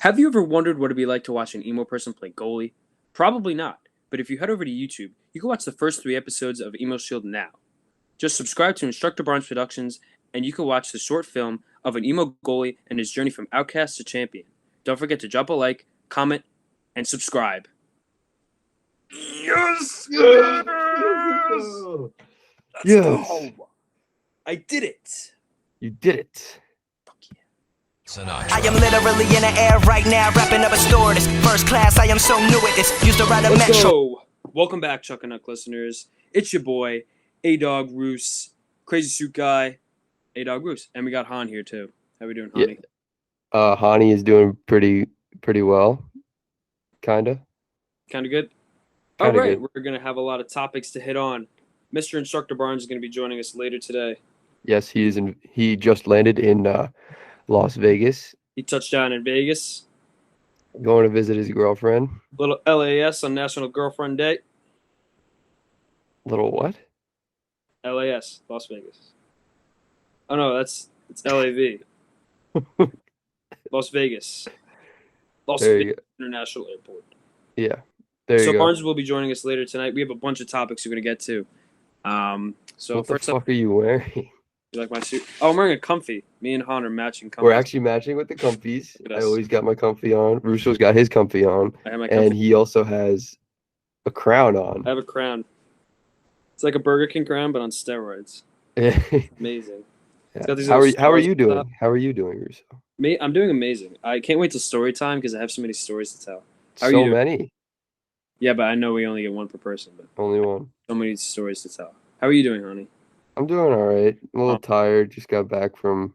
Have you ever wondered what it'd be like to watch an emo person play goalie? Probably not. But if you head over to YouTube, you can watch the first 3 episodes of Emo Shield now. Just subscribe to Instructor Barnes Productions, and you can watch the short film of an emo goalie and his journey from outcast to champion. Don't forget to drop a like, comment, and subscribe. Yes! Yes! Let's Yes! go! I did it! You did it. Fuck yeah. I am literally in the air right now, wrapping up a store. This first class, I am so new at this. Used to ride a Let's metro. go! Welcome back, Chuckin Knucks listeners. It's your boy, A-Dog Roos, Crazy Suit Guy, A-Dog Roos. And we got Han here, too. How we doing, Hani? Hani is doing pretty well. Kinda. Kind of good? Kinda All right, good. we're going to have a lot of topics to hit on. Mr. Instructor Barnes is going to be joining us later today. Yes, he just landed in Las Vegas, He touched down in Vegas. going to visit his girlfriend. Little LAS on National Girlfriend Day. Little what? LAS, Las Vegas. Oh, no, it's LAV. Las Vegas. Las There you Vegas International Airport. Yeah. There you So go. Barnes will be joining us later tonight. We have a bunch of topics we're going to get to. So What the first up, fuck are you wearing? you like my suit? Oh, I'm wearing a comfy. Me and Han are matching comfy. We're actually matching with the comfies. Look at I us. always got my comfy on. Russo's got his comfy on. I have my And comfy. he also has a crown on. I have a crown. It's like a Burger King crown, but on steroids. Yeah. Amazing. It's got these How little are stars you on top. doing? How are you doing, Russo? Me, I'm doing amazing. I can't wait till story time because I have so many stories to tell. How are So you doing? many. Yeah, but I know we only get one per person, but Only one. so many stories to tell. How are you doing, honey? I'm doing all right. I'm a little tired. Just got back from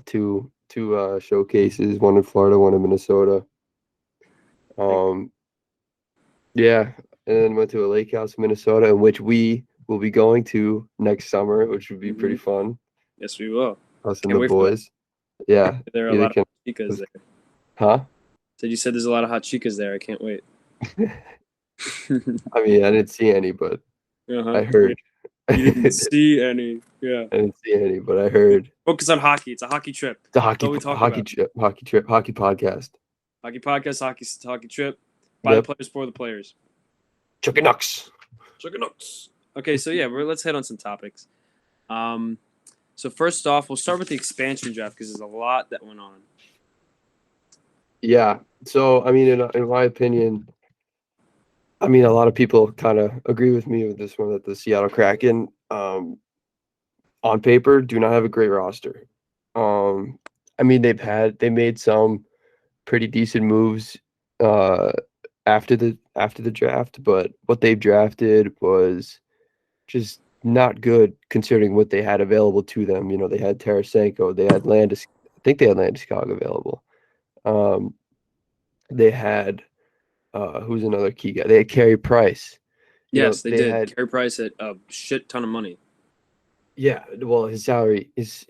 two showcases, one in Florida, one in Minnesota. Yeah, and then went to a lake house in Minnesota, in which we will be going to next summer, which would be pretty fun. Yes, we will. Us and Can't the wait for that. boys. Yeah. There are a either lot can- of chicas there. Huh? Said you said there's a lot of hot chicas there. I can't wait. I mean, I didn't see any, but I heard. You didn't see any. Yeah. I didn't see any, but I heard. Focus on hockey. It's a hockey trip. The That's all we talk about. hockey podcast. Hockey podcast, hockey trip. By Yep. the players, for the players. Chuckin Knucks. Chuckin Knucks. Okay, so yeah, let's hit on some topics. So first off, we'll start with the expansion draft because there's a lot that went on. Yeah. So I mean, in my opinion, I mean, a lot of people kind of agree with me with this one that the Seattle Kraken, on paper, do not have a great roster. I mean, they made some pretty decent moves after the draft, but what they've drafted was just not good considering what they had available to them. You know, they had Tarasenko, they had Landis. I think they had Landeskog available. They had who's another key guy? They had Carey Price. Yes, they did. Had, Carey Price at a shit ton of money. Yeah, well, his salary, his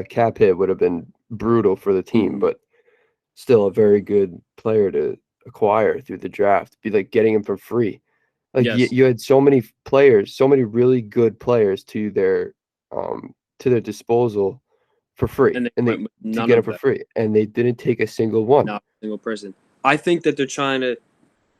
cap hit would have been brutal for the team, but still a very good player to acquire through the draft. Be like getting him for free. Like Yes. you had so many players, so many really good players to their disposal for free, And they and went they with to none get him of for them. free, and they didn't take a single one. Not a single person. I think that they're trying to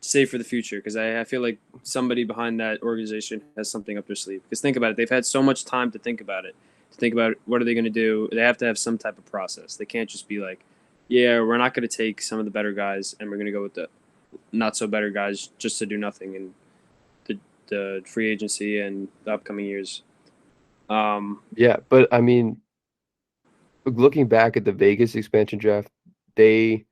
save for the future because I feel like somebody behind that organization has something up their sleeve. Because think about it, they've had so much time to think about it. To think about what are they going to do. They have to have some type of process. They can't just be like, yeah, we're not going to take some of the better guys and we're going to go with the not so better guys just to do nothing in the free agency and the upcoming years. Yeah, but I mean, looking back at the Vegas expansion draft, they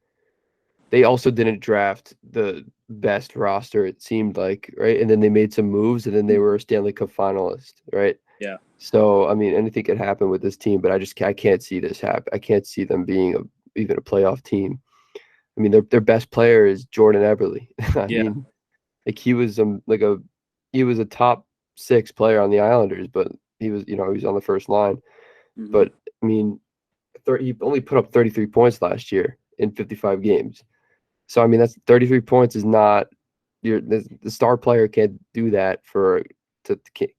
also didn't draft the best roster, it seemed like, right? And then they made some moves, and then they were a Stanley Cup finalist, right? Yeah. So I mean, anything could happen with this team, but I can't see this happen. I can't see them being even a playoff team. I mean, their best player is Jordan Eberle. I mean, like he was a top 6 player on the Islanders, but he was on the first line. Mhm. But I mean, he only put up 33 points last year in 55 games. So I mean, that's 33 points is not the star player can't do that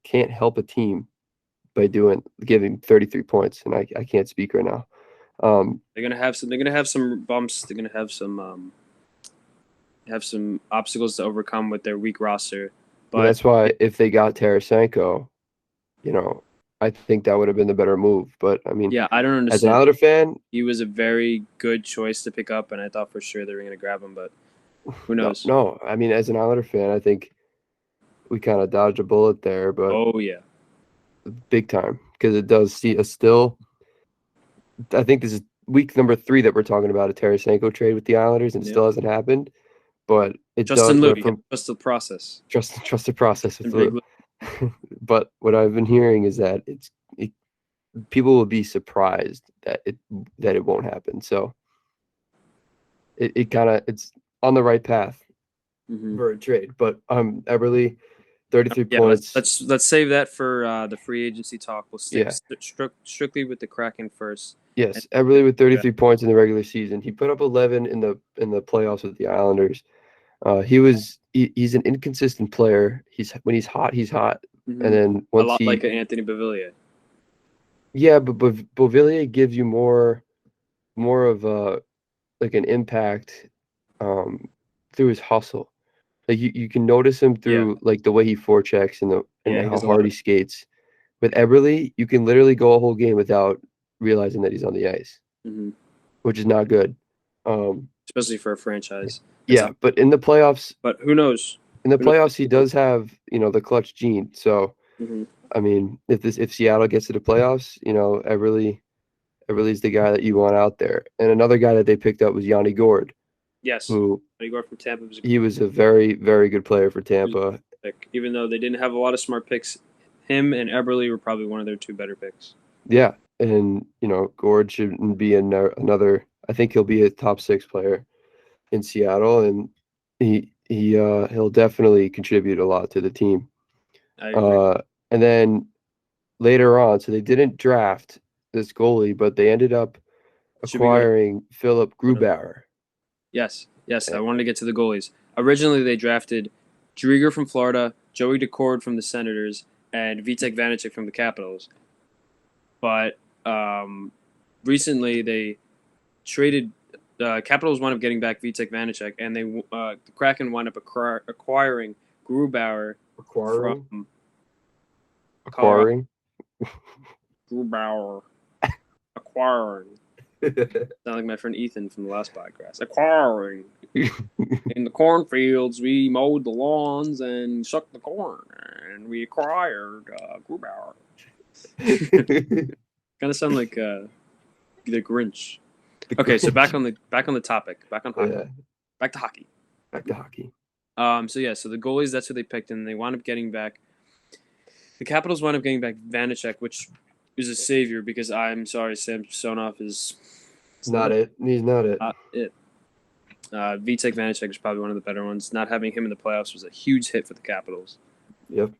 can't help a team by giving 33 points. And I can't speak right now. They're gonna have some. They're gonna have some bumps. They're gonna have some obstacles to overcome with their weak roster. I mean, But that's why if they got Tarasenko, I think that would have been the better move. But I mean, yeah, I don't as an understand. Islander fan, He was a very good choice to pick up, and I thought for sure they were gonna grab him. But who knows? no. I mean, as an Islander fan, I think we kind of dodged a bullet there, but Oh yeah. big time because it does see a still. I think this is week number 3 that we're talking about a Tarasenko trade with the Islanders, and it Yep. still hasn't happened. But it Justin does Lou, went you from gotta trust the process. trust the process with And Big Lou. Lou. But what I've been hearing is that people will be surprised that it won't happen. So it kind of it's on the right path Mhm. for a trade. But Eberle, 33 Yeah, points. let's save that for the free agency talk. We'll stick Yeah. strictly with the Kraken first. Yes, Eberle with 33 points in the regular season. He put up 11 in the playoffs with the Islanders. He's an inconsistent player. When he's hot, he's hot. Mhm. And then A once lot like Anthony Beauvillier. yeah, but Beauvillier gives you more of a like an impact through his hustle. Like you can notice him through like the way he forechecks and Yeah, he how does a lot hard of- he skates. With Eberle, you can literally go a whole game without realizing that he's on the ice, Mhm. which is not good. Especially for a franchise. Yeah, but in the playoffs, But who knows? he does have the clutch gene. So Mhm. I mean, if Seattle gets to the playoffs, Eberle's the guy that you want out there. And another guy that they picked up was Yanni Gord, Yes. who Igor from Tampa was a he was a very, very good player for Tampa. pick. Even though they didn't have a lot of smart picks, him and Eberle were probably one of their 2 better picks. Yeah, and Gord shouldn't be another. I think he'll be a top 6 player in Seattle, and he'll definitely contribute a lot to the team. I agree. And then later on, so they didn't draft this goalie, but they ended up Should be good. acquiring Philip Grubauer. Yes. I wanted to get to the goalies. Originally, they drafted Drieger from Florida, Joey Decord from the Senators, and Vitek Vanacek from the Capitals. But recently, they traded. Capitals wound up getting back Vitek Vanacek, and the Kraken wound up acquiring Grubauer from Acquiring. Grubauer. Acquiring. Sound like my friend Ethan from the last podcast. Acquiring. In the cornfields, we mowed the lawns and sucked the corn, and we acquired Grubauer. Kind of sound like the Grinch. Okay, so back on the topic. Back on hockey. Yeah. Back to hockey. Back to hockey. So the goalies, that's who they picked, and they wound up getting back. The Capitals wound up getting back Vanacek, which is a savior because I'm sorry, Samsonov is Not it. He's not it. not it. Vitek Vanacek is probably one of the better ones. Not having him in the playoffs was a huge hit for the Capitals. Yep.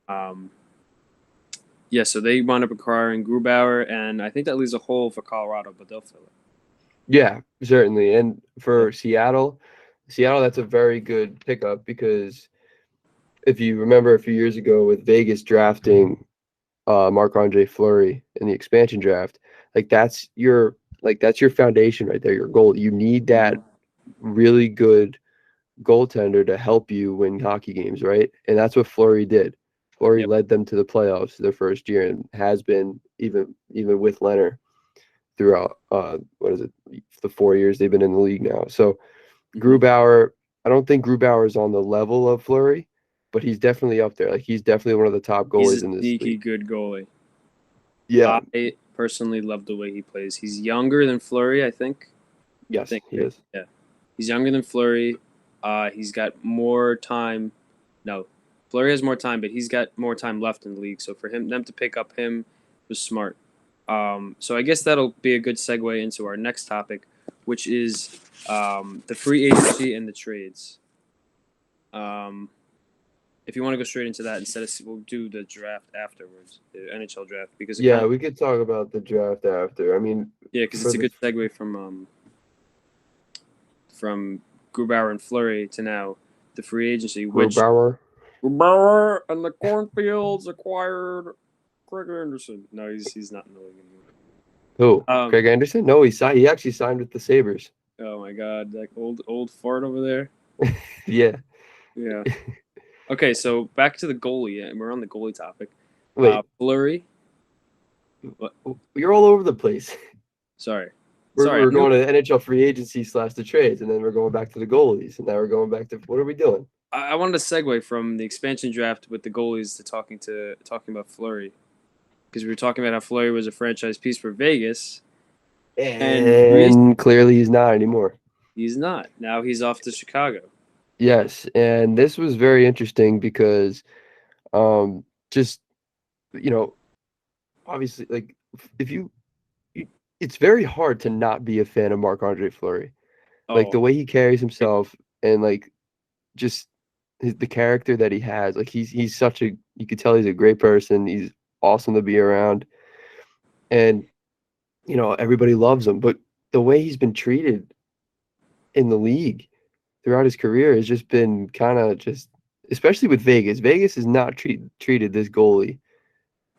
So they wound up acquiring Grubauer, and I think that leaves a hole for Colorado, but they'll fill it. Yeah, certainly. And for Seattle, that's a very good pickup because if you remember a few years ago with Vegas drafting Marc-Andre Fleury in the expansion draft, that's your foundation right there, your goal. You need that really good goaltender to help you win hockey games, right? And that's what Fleury did. Fleury led them to the playoffs their first year and has been even with Leonard throughout the 4 years they've been in the league now. So Grubauer, I don't think Grubauer is on the level of Fleury, but he's definitely up there. He's definitely one of the top goalies in this league. Sneaky good goalie. Yeah. I personally love the way he plays. He's younger than Fleury, I think. Yes, he is. Yeah. He's younger than Fleury. He's got more time. No, Fleury has more time, but he's got more time left in the league. So for them to pick up him was smart. So I guess that'll be a good segue into our next topic, which is the free agency and the trades. If you want to go straight into that, we'll do the draft afterwards, the NHL draft, because we could talk about the draft after. I mean, because it's a good segue from Grubauer and Fleury to now the free agency. Grubauer and the Cornfields acquired Craig Anderson. No, he's not in the league anymore. Who? Um, Craig Anderson? No, he actually signed with the Sabres. oh my God, that old fart over there. Yeah. Yeah. Okay, so back to the goalie, and we're on the goalie topic. Wait, Fleury. What? you're all over the place. Sorry. We're I knew, going to NHL free agency / the trades, and then we're going back to the goalies, and now we're going back to what are we doing? I wanted to segue from the expansion draft with the goalies to talking about Fleury, because we were talking about how Fleury was a franchise piece for Vegas, and Clearly he's not anymore. he's not. Now he's off to Chicago. Yes, and this was very interesting because, just obviously, like if it's very hard to not be a fan of Marc-Andre Fleury. Like Oh, the way he carries himself and like just the character that he has. Like he's such a you could tell he's a great person. He's awesome to be around, and everybody loves him. But the way he's been treated in the league throughout his career has just been kind of just, especially with Vegas. Vegas has not treated this goalie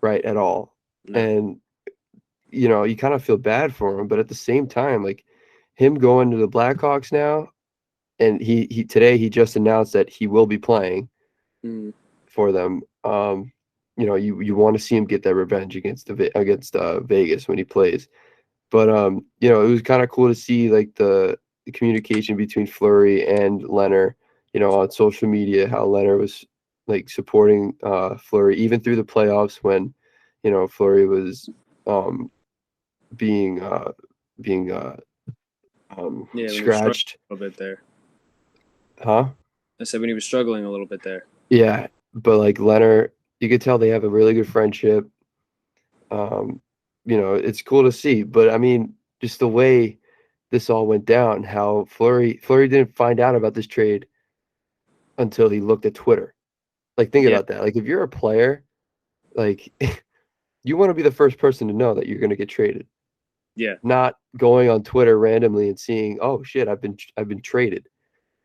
right at all, no. and you kind of feel bad for him. But at the same time, like him going to the Blackhawks now, and he today he just announced that he will be playing Mm. for them. You want to see him get that revenge against Vegas when he plays. But it was kind of cool to see like the communication between Fleury and Leonard, on social media, how Leonard was like supporting Fleury even through the playoffs when, Fleury was being being Yeah, when he was struggling scratched. a little bit there. Huh? I said when he was struggling a little bit there. Yeah, but like Leonard, you could tell they have a really good friendship. Um, it's cool to see, but I mean, just the way this all went down, how Fleury didn't find out about this trade until he looked at Twitter. Like, think Yeah, about that. Like, if you're a player, like, you want to be the first person to know that you're going to get traded, yeah, not going on Twitter randomly and seeing, oh shit, I've been traded.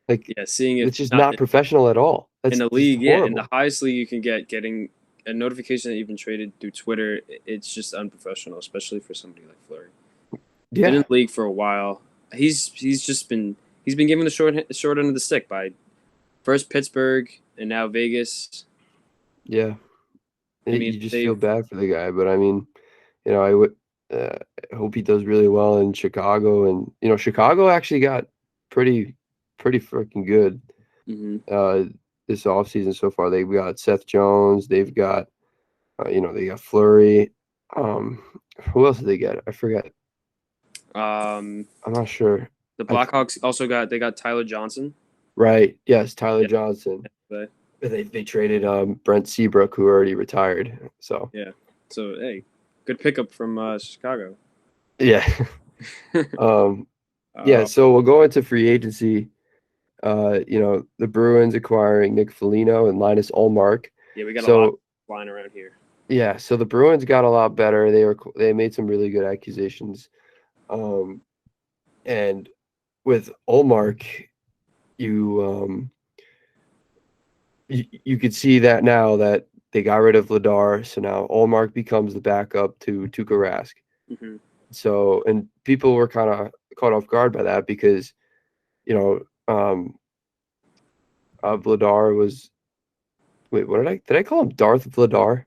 Like, yeah. Seeing it it's just not not professional at all. in That's the just league, yeah, in the horrible. highest league you can getting a notification that you've been traded through Twitter, it's just unprofessional, especially for somebody like Fleury. Been in Yeah, the league for a while. He's been given the short end of the stick by first Pittsburgh and now Vegas. yeah. I mean, You just feel they've bad for the guy, but I mean, I would hope he does really well in Chicago, and Chicago actually got pretty freaking good mhm. uh, this offseason so far. They've got Seth Jones, they've got they got Fleury. Um, who else did they get? I forget. um I'm not sure. the I Blackhawks also got Tyler Johnson. right, yes, Tyler Yeah, Johnson. but- They traded Brent Seabrook, who already retired. So yeah. So hey, good pickup from Chicago. yeah, um, yeah. Uh, So we'll go into free agency. The Bruins acquiring Nick Foligno and Linus Ullmark. yeah, we got a lot So flying around here. yeah, so the Bruins got a lot better. They made some really good acquisitions. And with Ullmark, you you could see that now that they got rid of Vladar, so now Ullmark becomes the backup to Tuukka Rask. Hmm. So, and people were kind of caught off guard by that because you know Vladar was. Wait, what did I call him? Darth Vladar?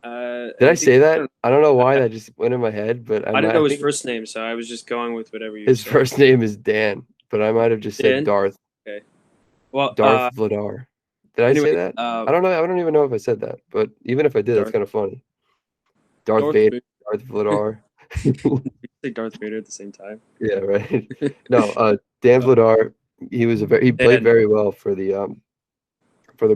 Did I I think say that? I don't know why that just went in my head, but I didn't I know his think first name, so I was just going with whatever you his said. first name is Dan, but I might have just said Dan. Darth Okay. Well, Vladar. Did I say anyway, that? I don't know. I don't even know if I said that, but even if I did, that's Darth kind of funny. Darth Darth Vader, Vader. Darth Vladar. Say Darth Vader at the same time. Yeah, right. No, Dan Uh, Vladar. He played Dan. very well for the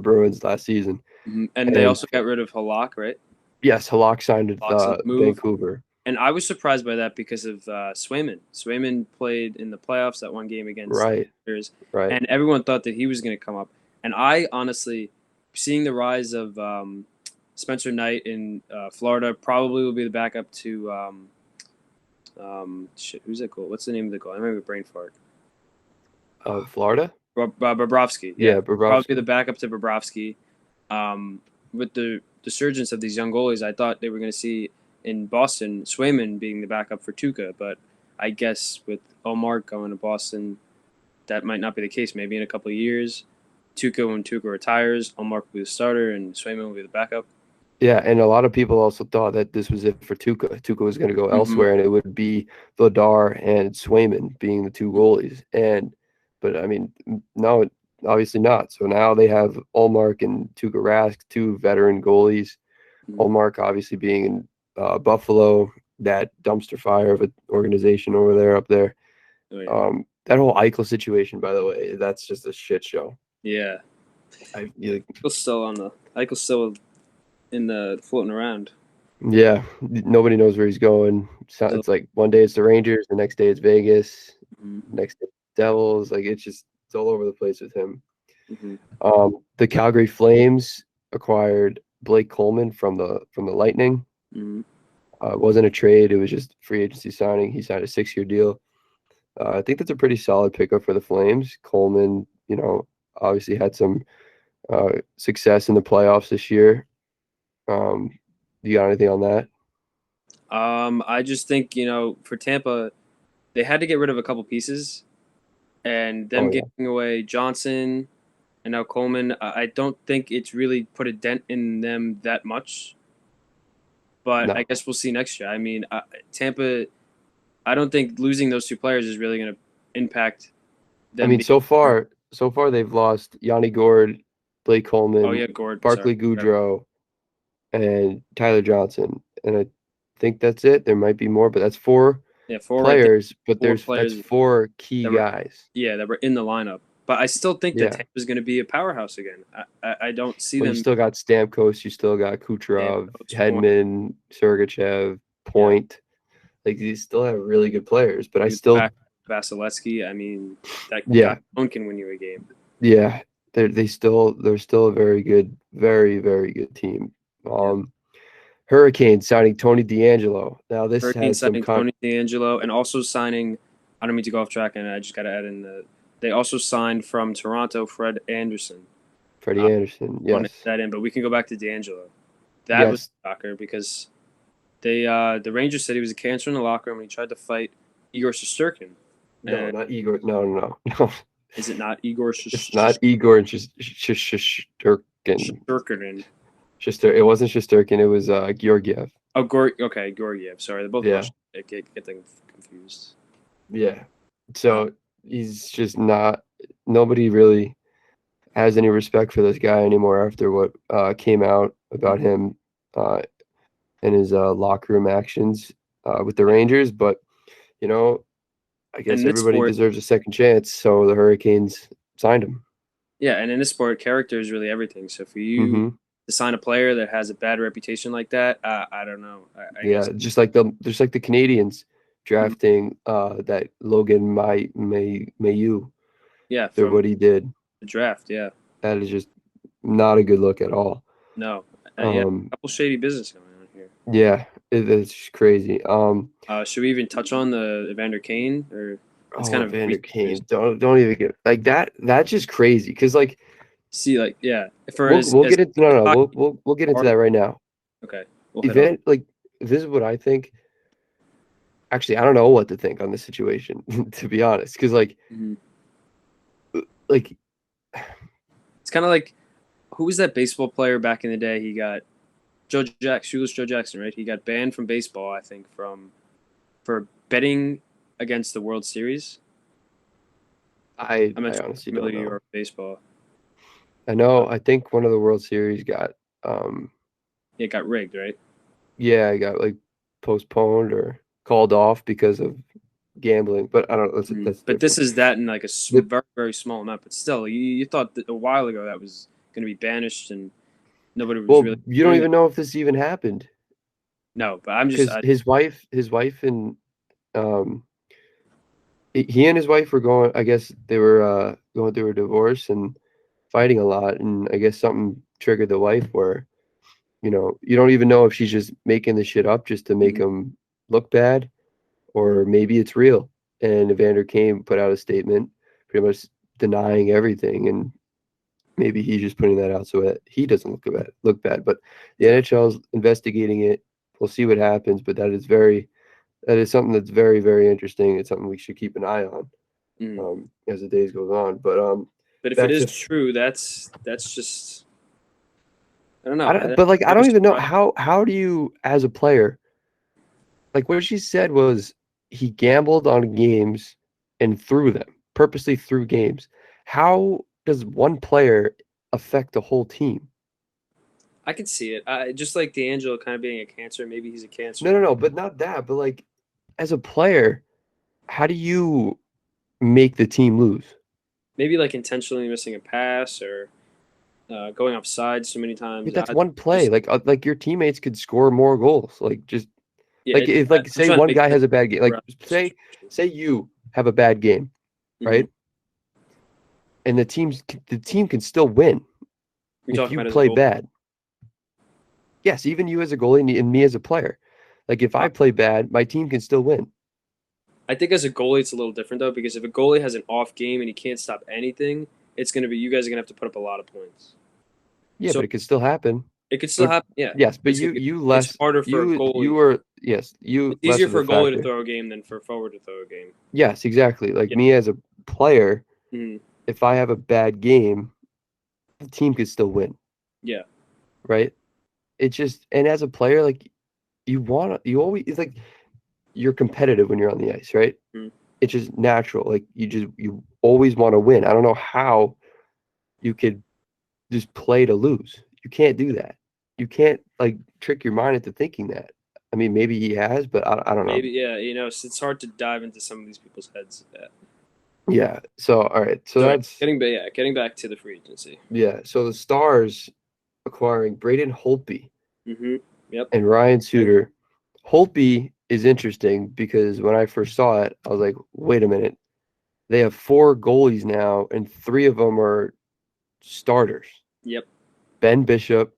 Bruins last season. And they And also got rid of Halak, right? yes, Halak signed with Halak's on the move. Vancouver. And I was surprised by that because of Swayman. Swayman played in the playoffs that one game against the Right, Bears, right. and everyone thought that he was going to come up. And I honestly, seeing the rise of Spencer Knight in Florida, probably will be the backup to who's that goal? What's the name of the goal? I remember brain fart. Florida. Bobrovsky. Yeah, Probably be Bobrovsky. the backup to Bobrovsky. With the resurgence of these young goalies, I thought they were going to see in Boston, Swayman being the backup for Tuca. But I guess with Omar going to Boston, that might not be the case. Maybe in a couple of years, when Tuca retires, Omar will be the starter and Swayman will be the backup. Yeah, and a lot of people also thought that this was it for Tuca. Tuca was going to go elsewhere, and it would be Vladar and Swayman being the two goalies. But I mean, no, obviously not. So now they have Ullmark and Tuukka Rask, two veteran goalies. Ullmark obviously being in Buffalo, that dumpster fire of an organization over there, up there. Oh, yeah. That whole Eichel situation, by the way, that's just a shit show. Yeah. Eichel's still in the floating around. Yeah, nobody knows where he's going. So it's like one day it's the Rangers, the next day it's Vegas, next day Devils. Like it's all over the place with him. The Calgary Flames acquired Blake Coleman from the Lightning. It wasn't a trade; it was just free agency signing. He signed a 6-year deal. I think that's a pretty solid pickup for the Flames. Coleman, obviously had some success in the playoffs this year. You got anything on that? I just think, for Tampa, they had to get rid of a couple pieces, and them giving away Johnson and now Coleman, I don't think it's really put a dent in them that much. But no. I guess we'll see next year. I mean, Tampa, I don't think losing those two players is really going to impact them. I mean, so far they've lost Yanni Gourde, Blake Coleman, Barclay Goodrow, and Tyler Johnson. And I think that's it. There might be more, but that's four players. But that's four key guys. Yeah, that were in the lineup. But I still think that Tampa's going to be a powerhouse again. I don't see them. You still got Stamkos. You still got Kucherov, Hedman, Sergachev, Point. Like, these still have really good players. But I still Vasilevsky. I mean, that guy alone can win you a game. Yeah, they're still a very good, very, very good team. Hurricane signing Tony DeAngelo. Now this has some Tony DeAngelo, and also signing. I don't mean to go off track, and I just got to add in they also signed from Toronto Freddie Anderson. Yes. That in, but we can go back to DeAngelo. That was a shocker because the Rangers said he was a cancer in the locker room and he tried to fight Igor Shesterkin. No, not Igor. No. Is it not Igor Shesterkin? It's not Igor Shesterkin. It wasn't Shesterkin. It was Georgiev. Oh, Georgiev. Sorry, they're both Russian. I get them confused. Yeah. So he's just not. Nobody really has any respect for this guy anymore after what came out about him and his locker room actions with the Rangers. But I guess everybody deserves a second chance. So the Hurricanes signed him. Yeah, and in this sport, character is really everything. So for you to sign a player that has a bad reputation like that, I don't know. I guess. Just like the Canadians drafting that Logan Mailloux. Yeah, for what he did. The draft, yeah. That is just not a good look at all. No, a couple shady business going on here. Yeah, it's crazy. Should we even touch on the Evander Kane or? It's kind of Evander Kane. Don't even get like that. That's just crazy because we'll get into we'll get into that right now. Okay. This is what I think. Actually, I don't know what to think on this situation, to be honest, because it's kind of like, who was that baseball player back in the day? He got Shoeless Joe Jackson, right? He got banned from baseball, I think, for betting against the World Series. I honestly don't know. Baseball. I know. I think one of the World Series got. It got rigged, right? Yeah, it got postponed or called off because of gambling. But I don't know. That's but this is that in a very, very small amount. But still, you thought that a while ago that was going to be banished and nobody was really. You don't even know if this even happened. No, but I'm just his wife and he and his wife were going. I guess they were going through a divorce and fighting a lot, and I guess something triggered the wife where, you don't even know if she's just making the shit up just to make him look bad, or maybe it's real. And Evander Kane put out a statement, pretty much denying everything, and maybe he's just putting that out so that he doesn't look bad. But the NHL's investigating it. We'll see what happens, but that is something that's very, very interesting. It's something we should keep an eye on as the days goes on. But if back it is to- true, that's just I don't know. I don't even know how do you, as a player, like what she said was he gambled on games and purposely threw games. How does one player affect the whole team? I can see it. Just like D'Angelo kind of being a cancer. Maybe he's a cancer. No, but not that. But like, as a player, how do you make the team lose? Maybe like intentionally missing a pass or going offside so many I times. mean, that's one play. Like your teammates could score more goals. Like just like if I'm say trying to one make guy sense has a bad game. Like for us. say you have a bad game, Mhm. right? And the team can still win You're if talking you about as a play goal. bad. Yes, even you as a goalie and me as a player. Like if I play bad, my team can still win. I think as a goalie, it's a little different though, because if a goalie has an off game and he can't stop anything, it's going to be you guys are going to have to put up a lot of points. Yeah, So but it could still happen. it could still happen. Yeah. Yes, but It's less harder for a goalie. you were yes, you It's less easier of for a a goalie to factor. throw a game than for a forward to throw a game. Yes, exactly. Like Yeah. me as a player, Mhm. if I have a bad game, the team could still win. Yeah. Right? It just and as a player, like you always it's like you're competitive when you're on the ice, right? Mhm. It's just natural. Like you always want to win. I don't know how you could just play to lose. You can't do that. You can't like trick your mind into thinking that. I mean, maybe he has, but I don't know. Maybe, yeah. It's hard to dive into some of these people's heads. Yeah. Yeah. So all right. So that's getting back to the free agency. yeah. So the Stars acquiring Braden Holtby Mm-hmm. Yep. and Ryan Suter. Holtby is interesting because when I first saw it, I was like, wait a minute. They have 4 goalies now, and 3 of them are starters. Yep. Ben Bishop,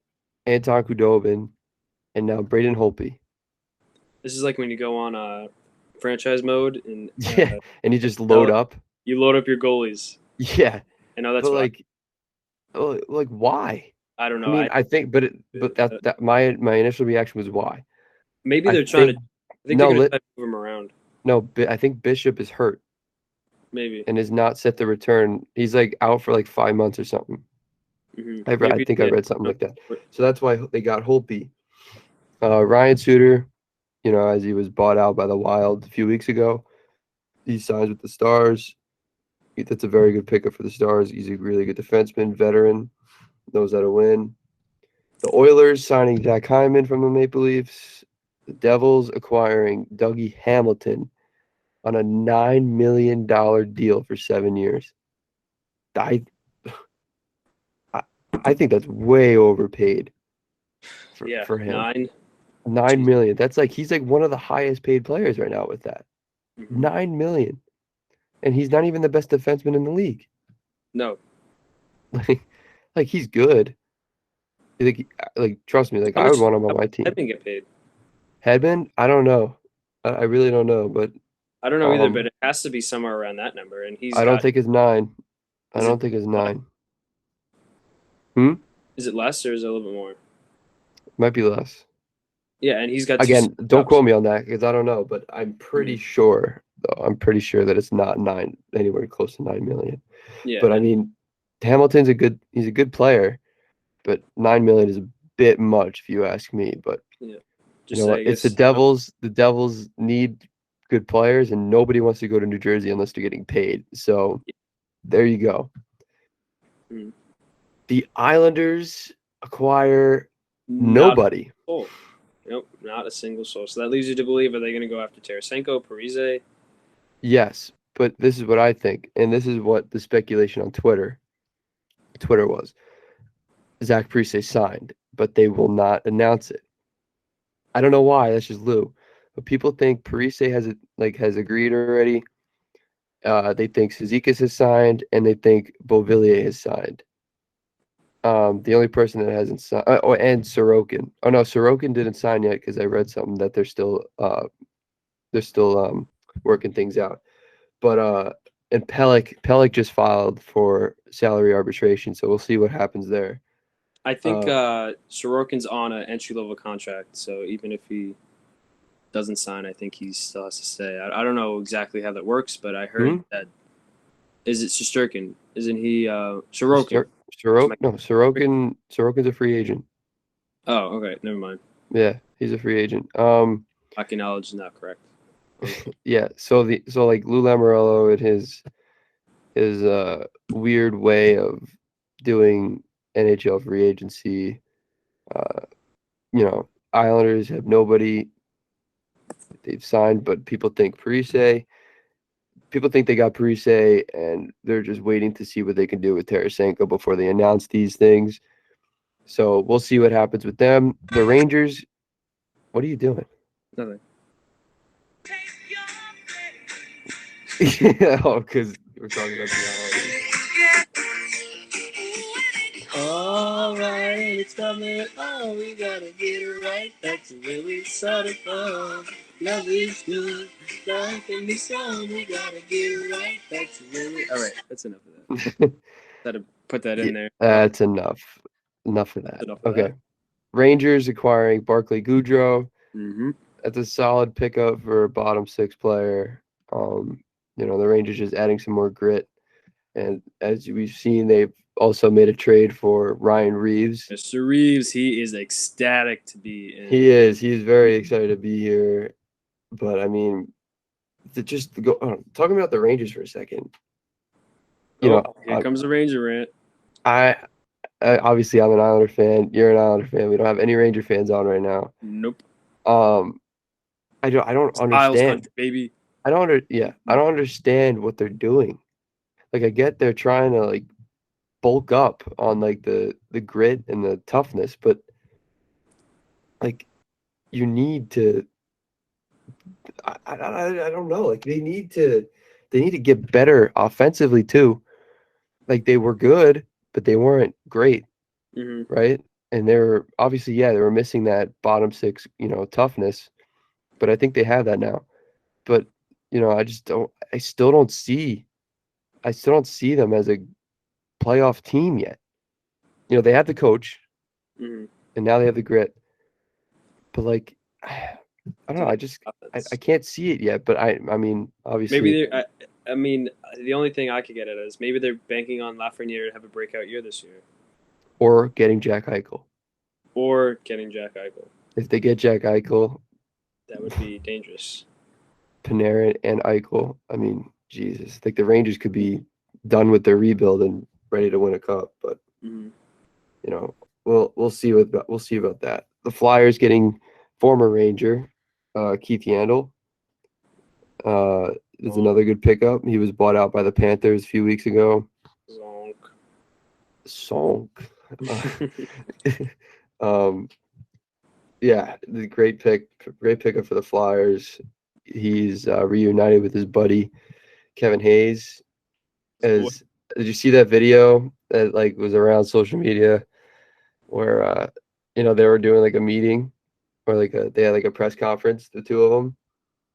Anton Khudobin, and now Braden Holtby. This is like when you go on franchise mode and Yeah, and you just load up. You load up your goalies. Yeah, I know that's but what why? I don't I know. mean, I think, but that my initial reaction was why. Maybe I they're trying to. think I think no, they're going to try to move him around. no, I think Bishop is hurt Maybe. and is not set to return. He's like out for like 5 months or something. Mm-hmm. I think I read something like that. So that's why they got Holtby. Ryan Suter, as he was bought out by the Wild a few weeks ago, he signs with the Stars. That's a very good pickup for the Stars. He's a really good defenseman, veteran, knows how to win. The Oilers signing Zach Hyman from the Maple Leafs. The Devils acquiring Dougie Hamilton on a $9 million deal for 7 years. I think that's way overpaid for him. 9 million. That's like he's like one of the highest paid players right now with that. Mm-hmm. 9 million. And he's not even the best defenseman in the league. No. Like he's good. Like trust me, like I would want him on my team. Hedman get paid? Hedman? I don't know. I really don't know, but I don't know either, but it has to be somewhere around that number. And I don't think it's 9. I don't think it's 9. Is it less or is it a little bit more? Might be less. Yeah, and he's got again. Don't quote me on that because I don't know, but I'm pretty sure. Though I'm pretty sure that it's not 9, anywhere close to 9 million. Yeah, but I mean, Hamilton's he's a good player, but 9 million is a bit much if you ask me. But yeah, you know what? It's the Devils. The Devils need good players, and nobody wants to go to New Jersey unless they're getting paid. So there you go. Mm. The Islanders acquire nobody. Oh, nope, not a single soul. So that leaves you to believe: are they going to go after Tarasenko, Parise? Yes, but this is what I think, and this is what the speculation on Twitter was. Zach Parise signed, but they will not announce it. I don't know why. That's just Lou. But people think Parise has agreed already. They think Cizikas has signed, and they think Beauvillier has signed. The only person that hasn't signed, and Sorokin. Oh no, Sorokin didn't sign yet because I read something that they're still working things out. But and Pelech just filed for salary arbitration, so we'll see what happens there. I think Sorokin's on an entry level contract, so even if he doesn't sign, I think he still has to stay. I don't know exactly how that works, but I heard that is it Shesterkin? Isn't he Sorokin? No, Sorokin's a free agent. Oh, okay, never mind. Yeah, he's a free agent. Hockey knowledge is not correct. Yeah, so like Lou Lamoriello and his weird way of doing NHL free agency. Islanders have nobody they've signed, but people think Parise. People think they got Parise, and they're just waiting to see what they can do with Tarasenko before they announce these things. So we'll see what happens with them. The Rangers, what are you doing? Nothing. Yeah, because we're talking about the Islanders. All right, it's coming. Oh, we gotta get it right. That's where we started from. Love is good. Life can be strong. We gotta get it right. That's where we. All right, that's enough of that. Gotta put that in there. That's enough. Enough of that. Enough of Okay. that. Rangers acquiring Barclay Goodrow. Mm-hmm. That's a solid pickup for a bottom six player. The Rangers just adding some more grit. And as we've seen, they've also made a trade for Ryan Reeves. Mr. Reeves, he is ecstatic to be in. He is. He's very excited to be here. But I mean, just go talking about the Rangers for a second. Here comes the Ranger rant. I obviously I'm an Islander fan. You're an Islander fan. We don't have any Ranger fans on right now. Nope. I don't understand. Isles country, baby. I don't understand what they're doing. Like I get they're trying to like bulk up on like the grit and the toughness, but like you need to I don't know. Like they need to get better offensively too. Like they were good, but they weren't great, right? And they were obviously they were missing that bottom six, toughness. But I think they have that now. But I still don't see them as a playoff team yet. They have the coach, and now they have the grit. But like, I don't know. I can't see it yet. But I mean, obviously, maybe I mean, the only thing I could get at is maybe they're banking on Lafreniere to have a breakout year this year, or getting Jack Eichel. If they get Jack Eichel, that would be dangerous. Panarin and Eichel. I mean, Jesus, like the Rangers could be done with their rebuild and ready to win a cup. But we'll see about that. The Flyers getting former Ranger Keith Yandle. Is another good pickup. He was bought out by the Panthers a few weeks ago. Zonk. Yeah, the great pickup for the Flyers. He's reunited with his buddy Kevin Hayes. Did you see that video that like was around social media where they were doing like a meeting or like they had like a press conference, the two of them?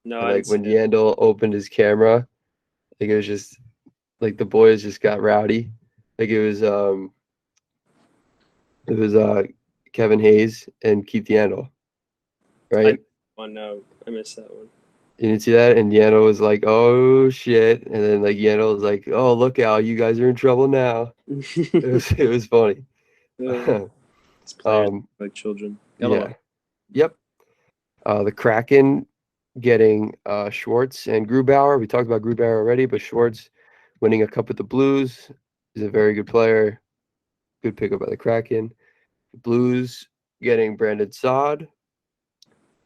No, and, like when Yandle opened his camera, like it was just like the boys just got rowdy. Like it was Kevin Hayes and Keith Yandle, right? No, I missed that one. You didn't see that? And Yandle was like, "Oh shit!" And then like Yandle was like, "Oh look out, you guys are in trouble now." it was funny. It's players like children. Yeah. Yep. The Kraken getting Schwartz and Grubauer. We talked about Grubauer already, but Schwartz winning a cup with the Blues is a very good player. Good pickup by the Kraken. Blues getting Brandon Saad.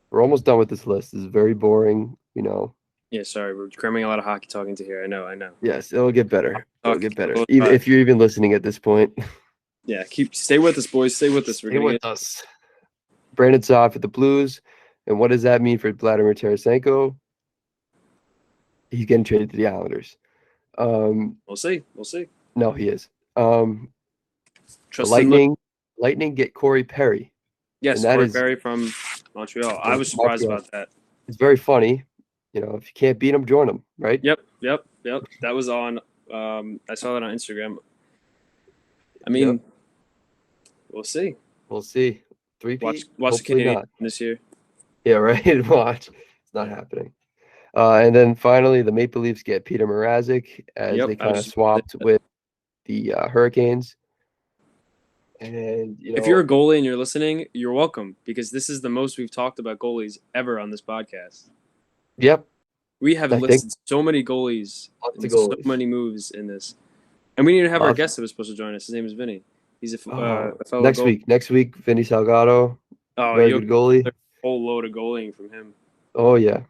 We're almost done with this list. This is very boring, Yeah, sorry, we're cramming a lot of hockey talking to here. I know. Yes, it'll get better. Even if you're even listening at this point. Yeah, stay with us, boys. Stay with us. Stay with us. Brandon Saad for the Blues. And what does that mean for Vladimir Tarasenko? He's getting traded to the Islanders. We'll see. No, he is. Lightning get Corey Perry. Yes, Corey Perry from Montreal. I was surprised about that. It's very funny. If you can't beat him, join him, right? Yep. That was on. I saw that on Instagram. I mean, We'll see. We'll see. 3-peat? Watch the Hopefully Canadians not. this year. Yeah, right. Watch. It's not happening. And then finally, the Maple Leafs get Peter Mrazek as Yep, they I kind was of just- swapped with the Hurricanes. And If you're a goalie and you're listening, you're welcome because this is the most we've talked about goalies ever on this podcast. yep, We have I think- listed so many goalies Lots of and so goalies. many moves in this. And we need to have our Lots. guest that was supposed to join us. His name is Vinny. He's a fellow Next goalie. week, Vinny Salgado, Oh, very you'll good goalie. get a whole load of goaling from him. Oh yeah,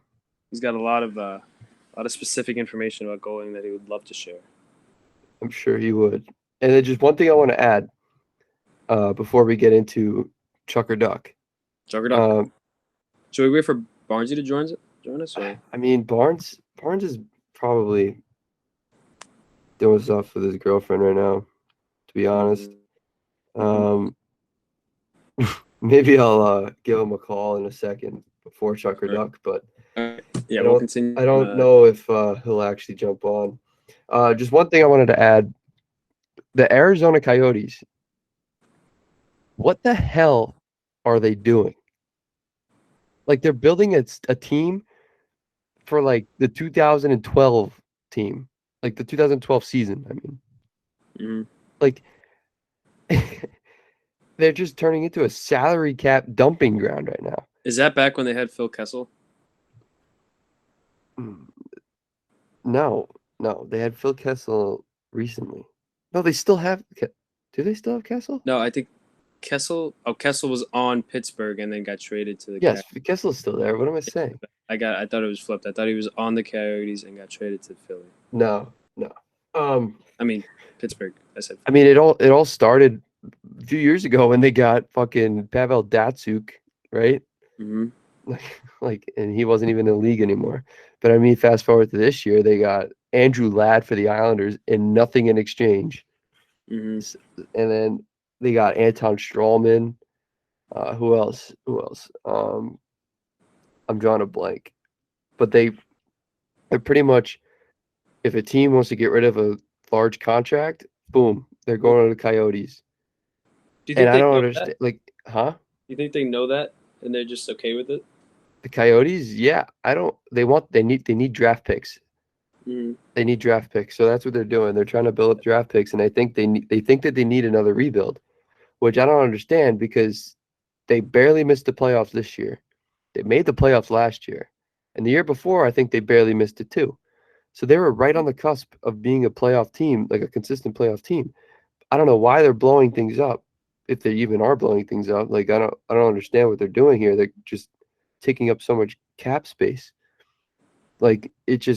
He's got a lot of specific information about goaling that he would love to share. I'm sure he would. And then just one thing I want to add before we get into Chuck or Duck. Juggernaut. Should we wait for Barnesy to join us? Or? I mean, Barnes is probably doing stuff with his girlfriend right now, to be honest. Maybe I'll give him a call in a second before Chuck or Duck, but Yeah, we'll continue. I don't know if he'll actually jump on. Just one thing I wanted to add. The Arizona Coyotes, what the hell are they doing? Like, they're building a team for, like, the 2012 team. Like, the 2012 season, I mean. Mhm. Like, they're just turning into a salary cap dumping ground right now. Is that back when they had Phil Kessel? No, they had Phil Kessel recently. No, they still have. Do they still have Kessel? No, I think Kessel. Oh, Kessel was on Pittsburgh and then got traded to the. Yes, Kessel's still there. What am I saying? I thought it was flipped. I thought he was on the Coyotes and got traded to Philly. No. I mean Pittsburgh. I said. I mean, it all started a few years ago when they got fucking Pavel Datsyuk, right? Mm-hmm. And he wasn't even in the league anymore. But I mean, fast forward to this year, they got Andrew Ladd for the Islanders and nothing in exchange. Mm-hmm. And then they got Anton Strawman. Who else? I'm drawing a blank. But they're pretty much, if a team wants to get rid of a large contract, boom, they're going to the Coyotes. Do you think And they I don't know understand. that? Like, huh? Do you think they know that and they're just okay with it? The Coyotes, yeah. They need draft picks. Mm-hmm. They need draft picks. So that's what they're doing. They're trying to build up draft picks, and I think they think that they need another rebuild, which I don't understand because they barely missed the playoffs this year. They made the playoffs last year. And the year before, I think they barely missed it too. So they were right on the cusp of being a playoff team, like a consistent playoff team. I don't know why they're blowing things up, if they even are blowing things up. Like I don't understand what they're doing here. They're just taking up so much cap space. Like it's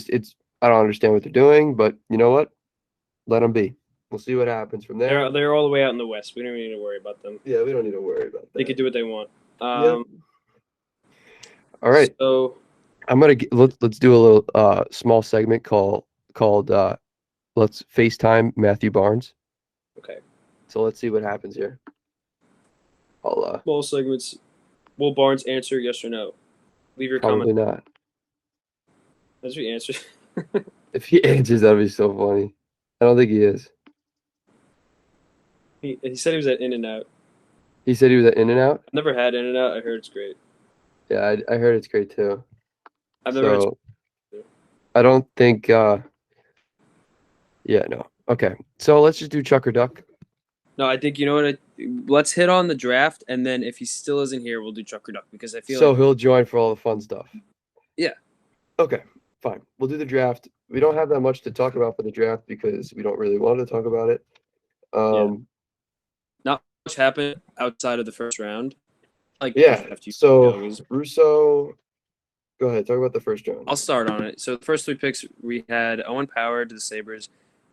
I don't understand what they're doing, but you know what? Let them be. We'll see what happens from there. They're all the way out in the West. We don't even need to worry about them. Yeah, we don't need to worry about that. They could do what they want. Yep. All right. So I'm gonna let's do a little small segment called let's FaceTime Matthew Barnes. Okay. So let's see what happens here. I'll small segments. Will Barnes answer yes or no? Leave your probably comment. not. That's your answer. If he answers, that'd be so funny. I don't think he is. He said he was at In-N-Out. He said he was at In-N-Out. I've never had In-N-Out. I heard it's great. Yeah, I heard it's great too. I've never had So I don't think. Yeah, no. Okay, so let's just do Chuck or Duck. No, I think you know what. Let's hit on the draft, and then if he still isn't here, we'll do Chuck or Duck because I feel So like he'll join for all the fun stuff. Yeah. Okay, fine. We'll do the draft. We don't have that much to talk about for the draft because we don't really want to talk about it. not much happened outside of the first round. Like Yeah. draft, So Russo, go ahead. Talk about the first round. I'll start on it. So the first three picks we had Owen Power to the Sabres,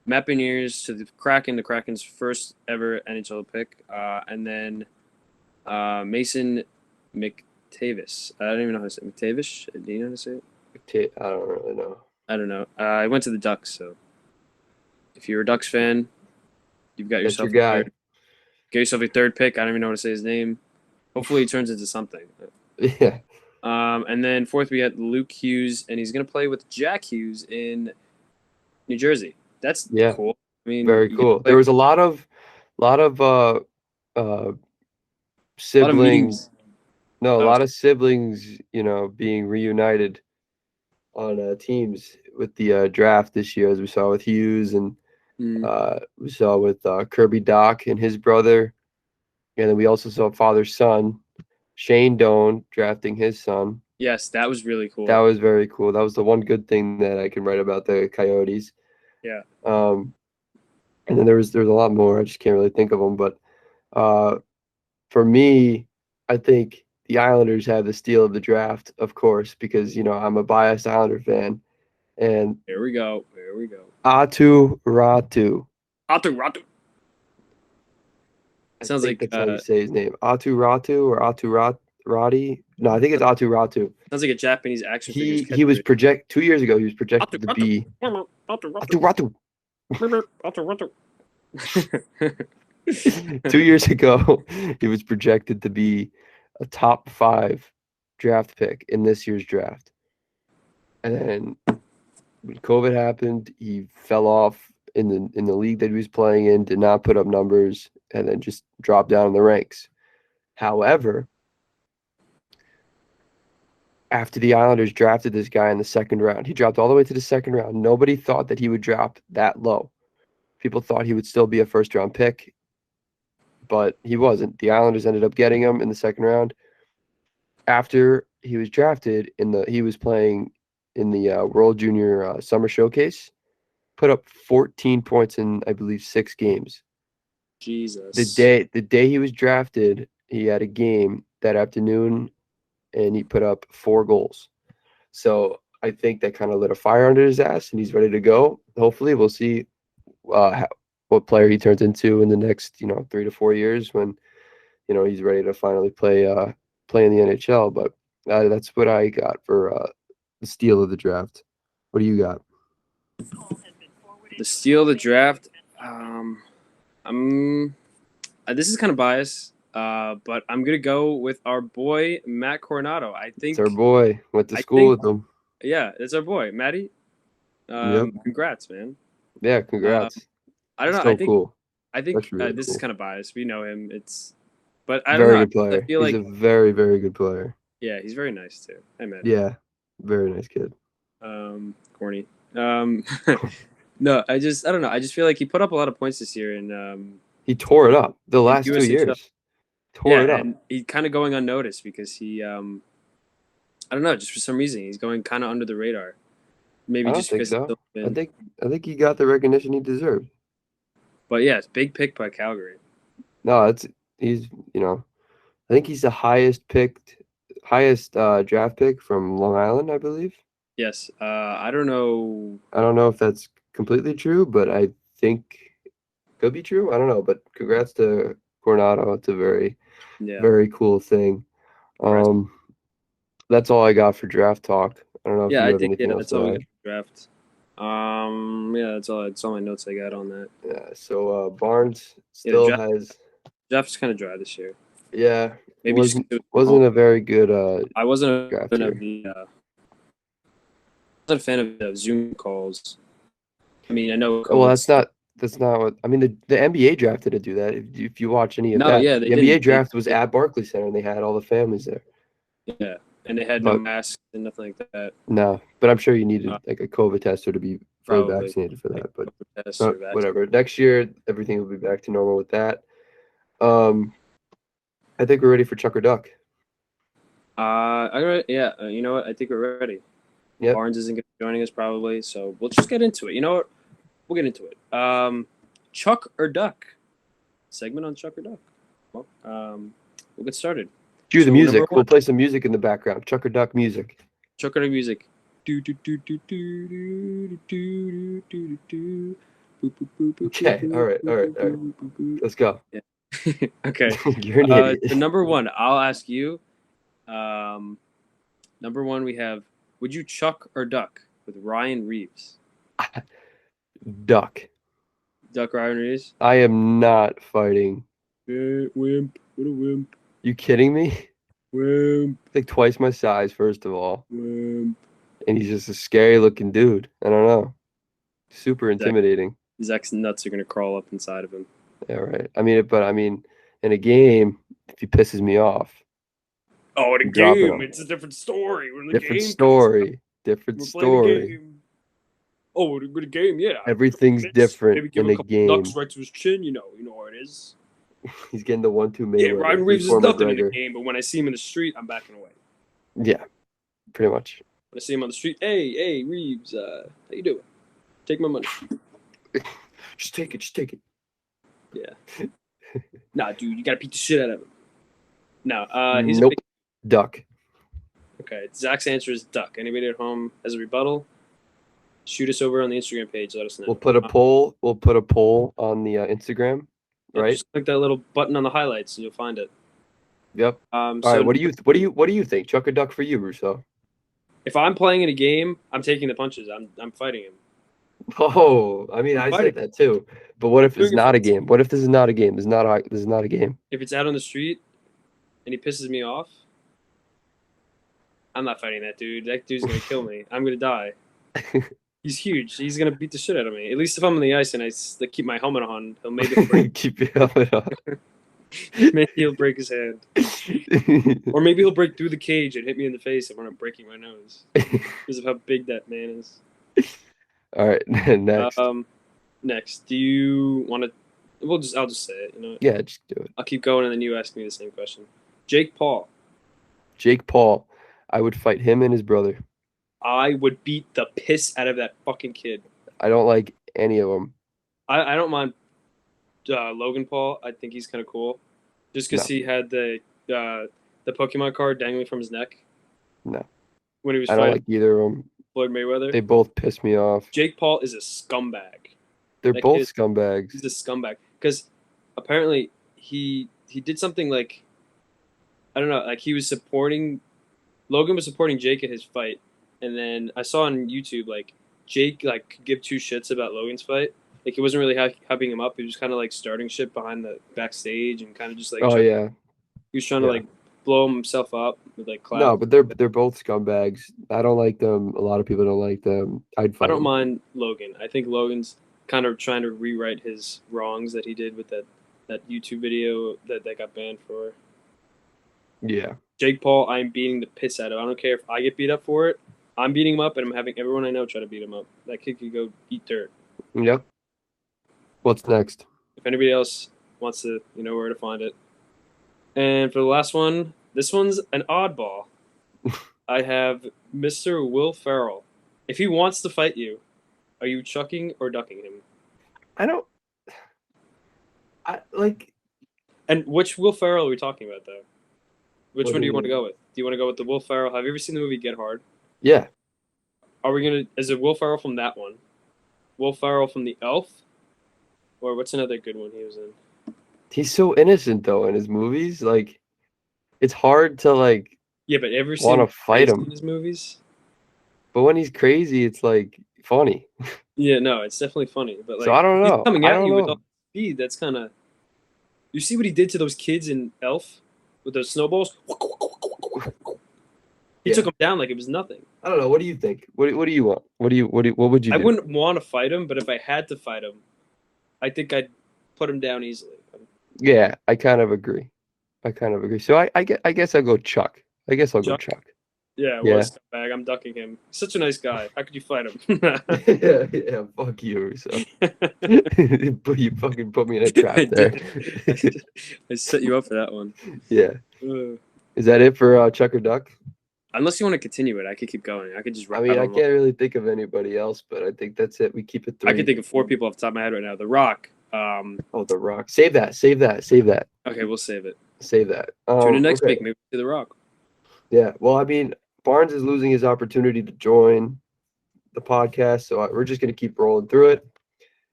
Matt Beniers to the Kraken, the Kraken's first ever NHL pick, and then Mason McTavish. I don't even know how to say it. McTavish. Do you know how to say it? I don't really know. I don't know. I went to the Ducks, so if you're a Ducks fan, you've got That's yourself your guy. get yourself a third pick. I don't even know how to say his name. Hopefully, he turns into something. Yeah. And then fourth, we had Luke Hughes, and he's going to play with Jack Hughes in New Jersey. That's cool. I mean, Very cool. There was a lot of siblings. No, a Oh, lot of siblings, being reunited on teams with the draft this year, as we saw with Hughes and mm, we saw with Kirby Doc and his brother. And then we also saw father-son, Shane Doan drafting his son. yes, that was really That cool. was very cool. That was the one good thing that I can write about the Coyotes. Yeah. And then there's a lot more. I just can't really think of them. But for me, I think the Islanders have the steal of the draft, of course, because I'm a biased Islander fan. And Here we go. Here we go. Atu Ratu. Ratu. I Sounds think like that's how you say his name. Atu Ratu or Rati? No, I think it's Atu Ratu. sounds like a Japanese action figures He was 2 years ago. He was projected to be Atu Ratu. Ratu. 2 years ago, he was projected to be a top 5 draft pick in this year's draft. And then when COVID happened, he fell off in the league that he was playing in, did not put up numbers, and then just dropped down in the ranks. However, after the Islanders drafted this guy in the second round, he dropped all the way to the second round. Nobody thought that he would drop that low. People thought he would still be a first-round pick, but he wasn't. The Islanders ended up getting him in the second round. After he was drafted, he was playing in the World Junior Summer Showcase, put up 14 points in, I believe, 6 games. Jesus. The day he was drafted, he had a game that afternoon, and he put up 4 goals. So I think that kind of lit a fire under his ass, and he's ready to go. Hopefully, we'll see what player he turns into in the next 3 to 4 years when he's ready to finally play in the NHL. But that's what I got for the steal of the draft. What do you got? The steal of the draft. This is kind of biased, but I'm gonna go with our boy Matt Coronado. I think It's our boy. Went to I school think- with him. Yeah, it's our boy, Matty. Yep. Congrats, man. Yeah, congrats. I don't know. So cool. I think That's really this cool. is kind of biased. We know him. But I don't Very know. good player. I feel He's like a very, very good player. yeah, he's very nice too. Hey, man. Yeah, very nice kid. Corny. No, I don't know. I just feel like he put up a lot of points this year, and He tore it up the in last 2 USHL. years. Tore it up. and he's kind of going unnoticed because he, I don't know, just for some reason he's going kind of under the radar. Maybe I don't just think because so. he's still been, I think he got the recognition he deserved. but yeah, it's big pick by Calgary. No, he's I think he's the highest draft pick from Long Island, I believe. Yes, I don't know. I don't know if that's completely true, but I think could be true. I don't know, but congrats to Coronado. It's a very, Yeah, very cool thing. Congrats. That's all I got for draft talk. I don't know if yeah, you I have think anything else that's all to we add. got for draft. Yeah, that's all my notes I got on that. Yeah, so Barnes Yeah, still draft- has Draft's kind of dry this year. yeah, Maybe just 'cause wasn't a very good I wasn't a draft fan year. of wasn't a fan of the Zoom calls. I mean, I know. Well, that's not what I mean. The NBA draft didn't do that. If you watch any of No, that, yeah, the they NBA didn't. draft was at Barclays Center, and they had all the families there. Yeah, and they had no But- masks and nothing like that. No, but I'm sure you needed like a COVID tester to be fully Probably. vaccinated for that. But Tests or whatever. Next year, everything will be back to normal with that. I think we're ready for Chuck or Duck. Yeah. You know what? I think we're ready. Yep. Barnes isn't going to be joining us probably, so we'll just get into it. You know what? We'll get into it. Chuck or Duck segment on Chuck or Duck. Well, we'll get started. Cue the So, music. number We'll one. play some music in the background. Chuck or Duck music. Chuck or Duck music. Do do do do do do do do do do. Okay. All right. Let's go. Okay. You're an idiot. So number one, I'll ask you. Number one, we have: would you chuck or duck with Ryan Reeves? Duck. Duck Ryan Reeves. I am not fighting. Wimp. What a wimp. You kidding me? Wimp. Like twice my size, first of all. Wimp. And he's just a scary looking dude. I don't know. Super intimidating. Zach's nuts are gonna crawl up inside of him. Yeah, right. I mean, in a game, if he pisses me off, Oh, in a dropping game, him. it's a different story. When the Different game story. Different comes out, we're playing the story. game. Oh, with a game, yeah. Everything's different Maybe give in a a couple game. knucks right to his chin. You know how it is. He's getting the 1-2 Mayweather. Yeah, Ryan Reeves is Conor nothing in the McGregor. game, but when I see him in the street, I'm backing away. Yeah, pretty much. When I see him on the street, hey, Reeves, how you doing? Take my money. Just take it. Yeah. Nah, dude, you gotta beat the shit out of him. No, he's Nope. a big. Duck. Okay, Zach's answer is duck. Anybody at home has a rebuttal? Shoot us over on the Instagram page. Let us know. We'll put a poll. We'll put a poll on the Instagram. Yeah, Right. just click that little button on the highlights, and you'll find it. Yep. All right. What do you think? Chuck or duck for you, Russo? If I'm playing in a game, I'm taking the punches. I'm fighting him. Oh, I mean, I said that too. But what if it's not a game? What if this is not a game? This is not a game. If it's out on the street and he pisses me off, I'm not fighting that dude. That dude's gonna kill me. I'm gonna die. He's huge. He's gonna beat the shit out of me. At least if I'm on the ice and I keep my helmet on, he'll maybe break. Keep your helmet on. Maybe he'll break his hand, or maybe he'll break through the cage and hit me in the face if I'm not breaking my nose because of how big that man is. All right, next. Next, do you want to? I'll just say it. You know. Yeah, just do it. I'll keep going, and then you ask me the same question. Jake Paul. Jake Paul. I would fight him and his brother. I would beat the piss out of that fucking kid. I don't like any of them. I don't mind Logan Paul. I think he's kind of cool, just because he had the Pokemon card dangling from his neck. No. When he was I don't like either of them. Floyd Mayweather. They both piss me off. Jake Paul is a scumbag. They're both scumbags. He's a scumbag because apparently he did something like, I don't know, like he was supporting Logan was supporting Jake at his fight, and then I saw on YouTube like Jake like could give two shits about Logan's fight. Like he wasn't really hyping him up. He was kind of like starting shit behind the backstage and kind of just like yeah. He was trying to like blow himself up with like clout. No, but they're both scumbags. I don't like them. A lot of people don't like them. I don't mind Logan. I think Logan's kind of trying to rewrite his wrongs that he did with that YouTube video that got banned for. Yeah. Jake Paul, I'm beating the piss out of. I don't care if I get beat up for it. I'm beating him up, and I'm having everyone I know try to beat him up. That kid could go eat dirt. Yep. What's next? If anybody else wants to, you know where to find it. And for the last one, this one's an oddball. I have Mr. Will Ferrell. If he wants to fight you, are you chucking or ducking him? And which Will Ferrell are we talking about, though? Which one do you want to go with? Do you want to go with the Will Ferrell? Have you ever seen the movie Get Hard? Yeah. Is it Will Ferrell from that one? Will Ferrell from The Elf? Or what's another good one he was in? He's so innocent, though, in his movies. Like, it's hard to, like, yeah, but ever want to fight him in his movies? But when he's crazy, it's, like, funny. Yeah, no, it's definitely funny. But like, so I don't know. He's coming at you with all speed. That's kind of... You see what he did to those kids in Elf? With those snowballs? He took him down like it was nothing. I don't know. What do you think? What do you want? What would you do? I wouldn't want to fight him, but if I had to fight him, I think I'd put him down easily. Yeah, I kind of agree. So I guess I'll go Chuck. I guess I'll go Chuck. Yeah, well, scumbag. I'm ducking him. He's such a nice guy. How could you fight him? yeah, fuck you. So. You fucking put me in a trap there. I set you up for that one. Yeah. Is that it for Chuck or Duck? Unless you want to continue it, I could keep going. I could just. I can't really think of anybody else, but I think that's it. We keep it 3. I can think of 4 people off the top of my head right now. The Rock. The Rock. Save that. Okay, we'll save it. Save that. Tune in next week. Maybe to The Rock. Yeah. Well, I mean, Barnes is losing his opportunity to join the podcast, so we're just gonna keep rolling through it.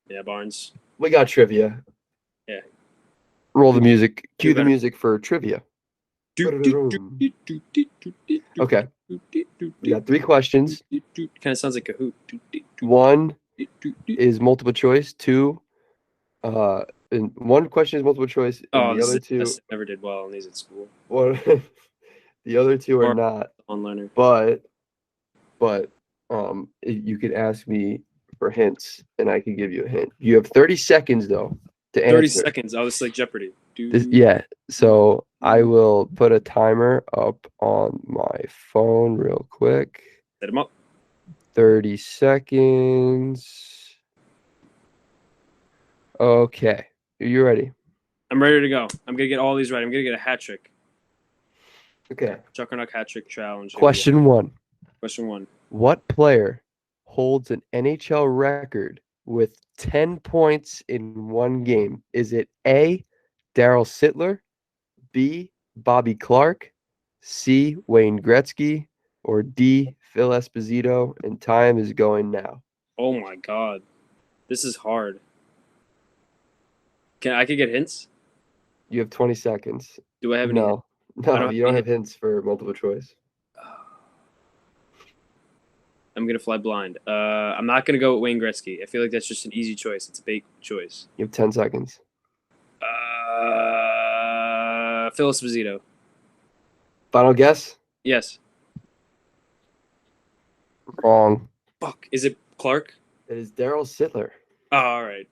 Yeah, Barnes. We got trivia. Yeah. Roll the music. Cue the music for trivia. Okay. We got 3 questions. Kind of sounds like a hoot. 1 is multiple choice. 2, and 1 question is multiple choice. And the other 2 never did well in these at school. The other 2 are not. On learner. But you could ask me for hints, and I can give you a hint. You have 30 seconds though to answer. 30 seconds. Oh, this is like Jeopardy. Yeah. So I will put a timer up on my phone real quick. Set him up. 30 seconds. Okay. Are you ready? I'm ready to go. I'm gonna get all these right. I'm gonna get a hat trick. Okay. Chuckin Knucks hat trick challenge. Here we go. Question 1. Question 1. What player holds an NHL record with 10 points in one game? Is it A, Daryl Sittler, B, Bobby Clark, C, Wayne Gretzky, or D, Phil Esposito? And time is going now. Oh my god, this is hard. I could get hints? You have 20 seconds. Do I have any? No, I no, don't you have don't any have hints for multiple choice. I'm gonna fly blind. I'm not gonna go with Wayne Gretzky. I feel like that's just an easy choice. It's a bait choice. You have 10 seconds. Phil Esposito. Final guess? Yes. Wrong. Fuck. Is it Clark? It is Daryl Sittler. Oh, all right.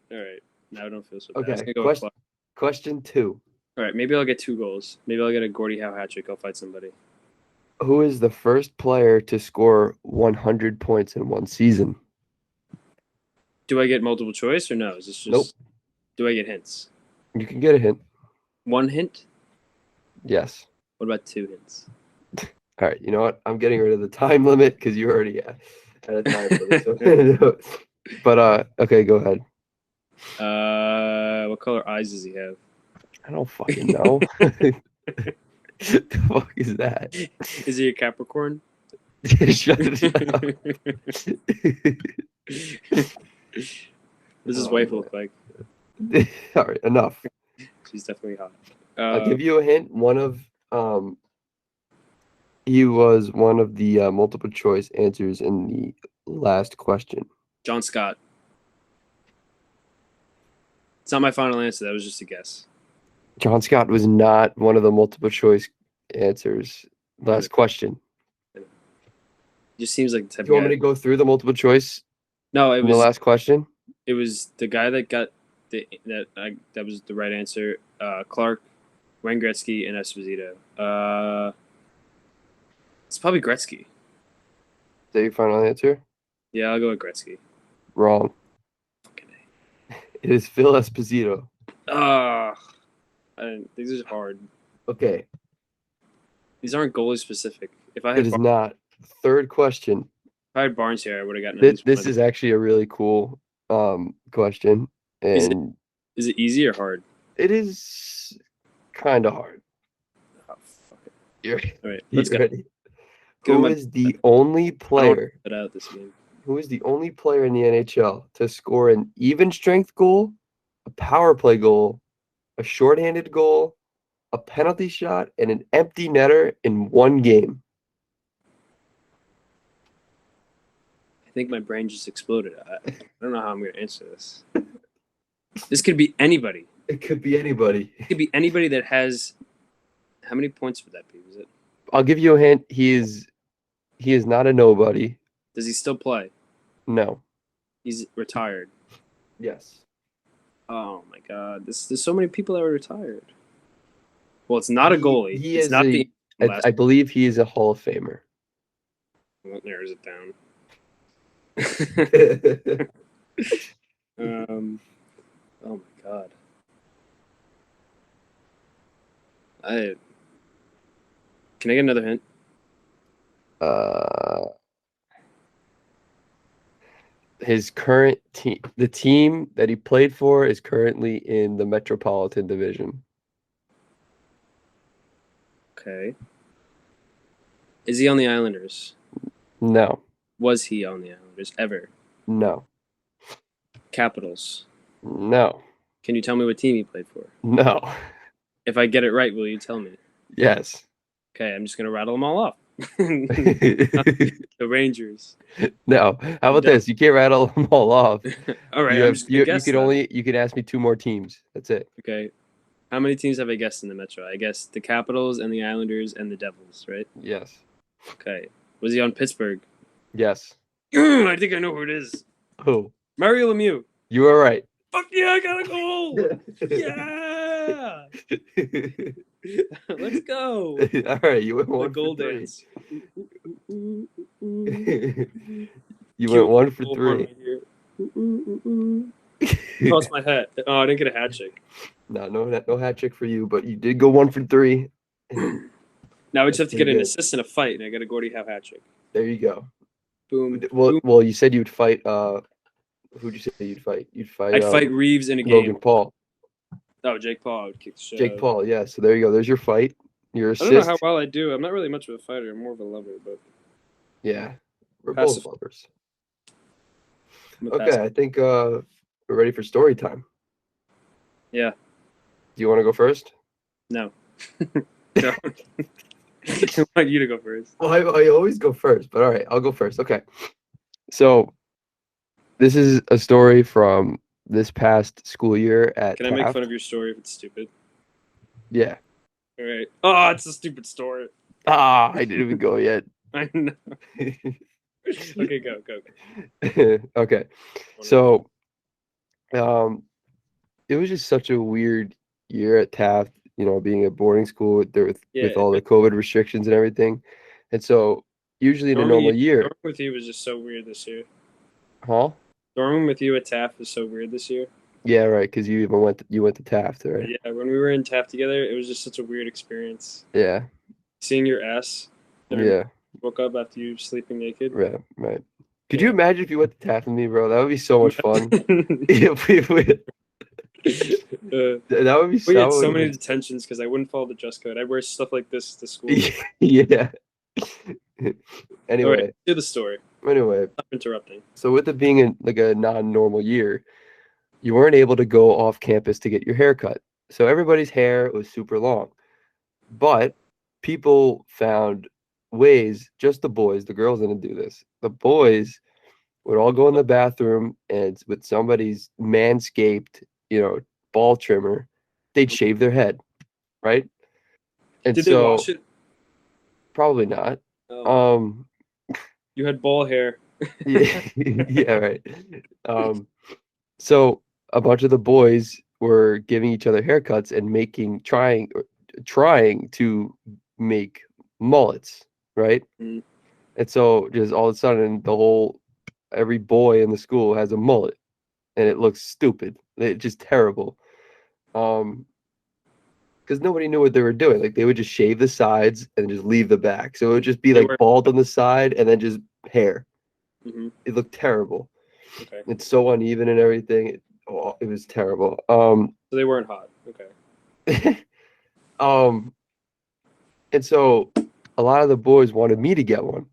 Now I don't feel so bad. I was Okay. gonna go with Clark. Question 2. All right. Maybe I'll get 2 goals. Maybe I'll get a Gordie Howe hat trick. I'll fight somebody. Who is the first player to score 100 points in one season? Do I get multiple choice or no? Is this just? Nope. Do I get hints? You can get a hint. 1 hint? Yes. What about 2 hints? All right. You know what? I'm getting rid of the time limit because you already had a time limit. So but okay, go ahead. What color eyes does he have? I don't fucking know. The fuck is that? Is he a Capricorn? Shut it up. What does his wife look like? All right, enough. She's definitely hot. I'll give you a hint. He was one of the multiple choice answers in the last question. John Scott. It's not my final answer. That was just a guess. John Scott was not one of the multiple choice answers. Last question. Just seems like the type Do you want of me guy. to go through the multiple choice No, it in the was last question? it was the guy that got that was the right answer. Clark, Wayne Gretzky, and Esposito. It's probably Gretzky. Is that your final answer? Yeah, I'll go with Gretzky. Wrong. Fucking It is Phil Esposito. these are hard. Okay, These aren't goalie specific. If I it had is not. Third question. if I had Barnes here, I would have gotten. at least This one. is actually a really cool question, and Is it easy or hard? it is kind of hard. Oh, fuck it. You're, All right, let's you go. ready? Give Who me my- is the only player? Put out this game. Who is the only player in the NHL to score an even strength goal, a power play goal, a shorthanded goal, a penalty shot, and an empty netter in one game? I think my brain just exploded. I don't know how I'm going to answer this. This could be anybody. It could be anybody. It could be anybody that has. How many points would that be? Was it? I'll give you a hint. He is not a nobody. Does he still play? No. He's retired. Yes. Oh my god! There's so many people that are retired. Well, it's not a goalie. He it's is not a- the last. I believe he is a Hall of Famer. What narrows it down? Oh my god. Can I get another hint? His current team, the team that he played for, is currently in the Metropolitan Division. Okay. Is he on the Islanders? No. Was he on the Islanders ever? No. Capitals. No. Can you tell me what team he played for? No. If I get it right, will you tell me? Yes. Okay, I'm just gonna rattle them all off. The Rangers. No. How about this? You can't rattle them all off. All right, You I'm have, just gonna you guess could then. you could ask me 2 more teams. That's it. Okay. How many teams have I guessed in the Metro? I guessed the Capitals and the Islanders and the Devils, right? Yes. Okay. Was he on Pittsburgh? Yes. I think I know who it is. Who? Mario Lemieux. You are right. Fuck yeah, I got a goal! Yeah! Let's go. All right, you went The one goal for three. dance. You Cue went up one the for bullhorn three. right here. Toss my hat. Oh, I didn't get a hat trick. No hat trick for you, but you did go one for three. Now we just That's have to get pretty an good. assist in a fight, and I got a Gordy Howe hat trick. There you go. Boom. Well, boom. well, you said you'd fight. Who'd you say you'd fight? You'd fight. I'd fight Reeves in a Logan game. Paul. Oh, Jake Paul. I would kick the shit out Jake of him. Paul. Yeah. So there you go. There's your fight. Your I don't know assist. how well I do. I'm not really much of a fighter. I'm more of a lover, but Yeah. We're Passive. both lovers. I'm a Okay, passive. I think we're ready for story time. Yeah. Do you want to go first? No. No. I want you to go first. Well, I always go first, but all right, I'll go first. Okay. So this is a story from this past school year at Can I make Taft. fun of your story if it's stupid? Yeah. All right. Oh, it's a stupid story. Ah, I didn't even go yet. I know. Okay, go. Okay. So it was just such a weird year at Taft, you know, being a boarding school with all the COVID restrictions and everything. And so usually in a normal year. Dorming with you was just so weird this year. Huh? Dorming with you at Taft was so weird this year. Yeah, right, because you went to Taft, right? Yeah, when we were in Taft together, it was just such a weird experience. Yeah. Seeing your ass. Yeah. Woke up after you sleeping naked. Right. Could you imagine if you went to Taft with me, bro? That would be so much fun. If we would. That would be so. We had so many detentions because I wouldn't follow the dress code. I'd wear stuff like this to school. Yeah. Anyway, right, do the story. Anyway, stop interrupting. So with it being a non-normal year, you weren't able to go off campus to get your hair cut. So everybody's hair was super long, but people found ways. Just the boys, the girls didn't do this. The boys would all go in the bathroom and with somebody's manscaped, ball trimmer, they'd shave their head, right? And did they wash it? Probably not. Oh. You had ball hair. Yeah, right. So a bunch of the boys were giving each other haircuts and trying to make mullets, right? Mm-hmm. And so just all of a sudden, every boy in the school has a mullet, and it looks stupid. It's just terrible. Because nobody knew what they were doing. Like they would just shave the sides and just leave the back. So it would just be bald on the side and then just hair. Mm-hmm. It looked terrible. Okay. It's so uneven and everything. It was terrible. So they weren't hot. Okay. And so a lot of the boys wanted me to get one.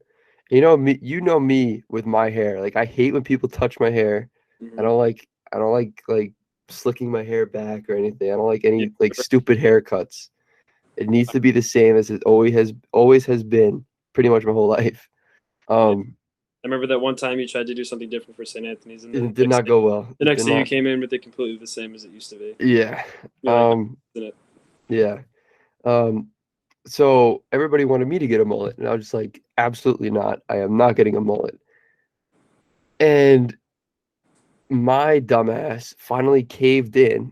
You know me with my hair. Like I hate when people touch my hair. Mm-hmm. I don't like slicking my hair back or anything. I don't like any stupid haircuts. It needs to be the same as it always has been pretty much my whole life. I remember that one time you tried to do something different for St. Anthony's, and it did not go well. The next day you came in with it completely the same as it used to be. Yeah. Yeah. So everybody wanted me to get a mullet, and I was just like, absolutely not. I am not getting a mullet. And my dumbass finally caved in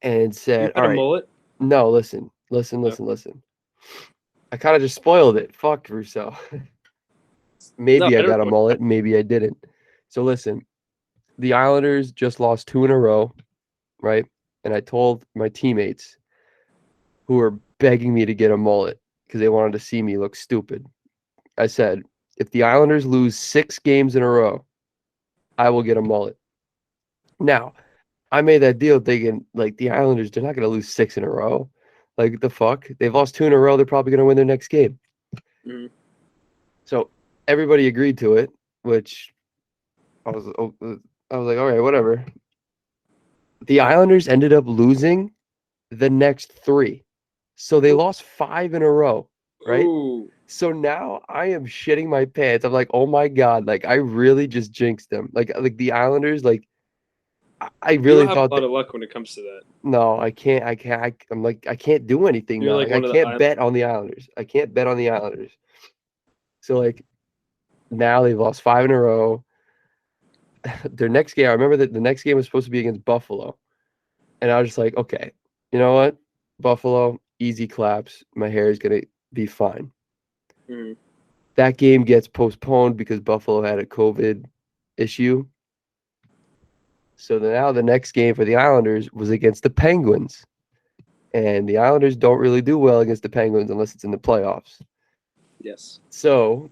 and said, "You got a mullet?" No, listen. I kind of just spoiled it. Fuck Russo. Maybe I got a mullet, maybe I didn't. So listen, the Islanders just lost 2 in a row, right? And I told my teammates who were begging me to get a mullet because they wanted to see me look stupid. I said, if the Islanders lose 6 games in a row, I will get a mullet. Now, I made that deal thinking, like, the Islanders, they're not going to lose 6 in a row. Like, the fuck? They've lost 2 in a row. They're probably going to win their next game. Mm-hmm. So everybody agreed to it, which I was like, all right, whatever. The Islanders ended up losing the next 3. So they lost 5 in a row, right? Ooh. So now I am shitting my pants. I'm like, oh my God, like I really just jinxed them. Like the Islanders, like I really thought have a lot of luck when it comes to that. No, I can't. I'm like, I can't do anything now. Like, I can't bet on the Islanders. I can't bet on the Islanders. So like now they've lost 5 in a row. Their next game, I remember that the next game was supposed to be against Buffalo. And I was just like, okay, you know what? Buffalo, easy claps. My hair is gonna be fine. Mm. That game gets postponed because Buffalo had a COVID issue. So now the next game for the Islanders was against the Penguins. And the Islanders don't really do well against the Penguins unless it's in the playoffs. Yes. So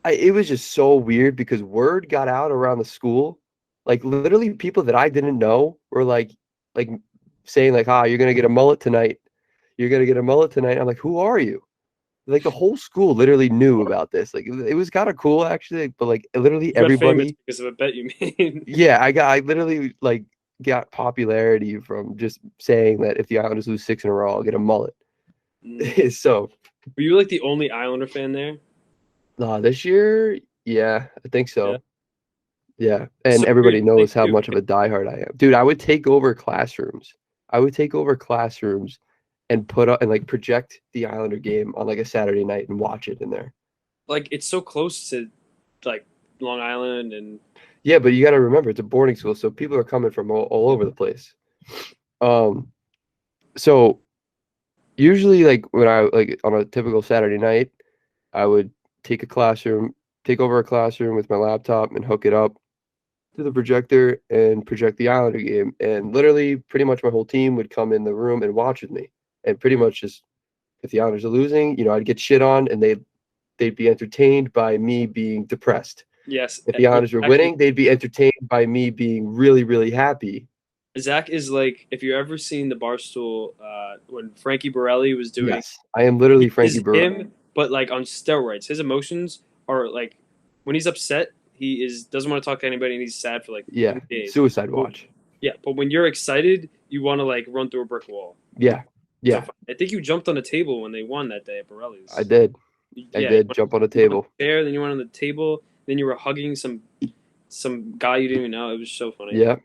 it was just so weird because word got out around the school. Like literally people that I didn't know were like saying like, you're gonna get a mullet tonight. You're gonna get a mullet tonight. I'm like, who are you? Like the whole school literally knew about this. Like it was kind of cool actually, but like literally You got famous everybody. because of a bet you made. Yeah, I literally like got popularity from just saying that if the Islanders lose 6 in a row, I'll get a mullet. Mm. So Were you like the only Islander fan there? this year, yeah, I think Yeah. so. Yeah, and So everybody weird to think knows how too. much of a diehard I am, dude. I would take over classrooms. I would take over classrooms and put up and like project the Islander game on like a Saturday night and watch it in there. Like it's so close to like Long Island and Yeah, but you got to remember it's a boarding school, so people are coming from all over the place. So usually like when I like on a typical Saturday night, I would take over a classroom with my laptop and hook it up to the projector and project the Islander game. And literally pretty much my whole team would come in the room and watch with me. And pretty much just if the Islanders are losing, I'd get shit on and they'd be entertained by me being depressed. yes. If the Islanders were winning, they'd be entertained by me being really, really happy. Zach is like if you ever seen the Barstool when Frankie Borelli was doing Yes, I am literally Frankie is Burrow. him, but like on steroids. His emotions are like when he's upset, he doesn't want to talk to anybody and he's sad for like 2 days. Suicide watch. Yeah, but when you're excited, you want to like run through a brick wall. Yeah. So I think you jumped on a table when they won that day at Borelli's. I did. Yeah, I did jump on a table. There, then you went on the table. Then you were hugging some guy you didn't even know. It was so funny. Yeah.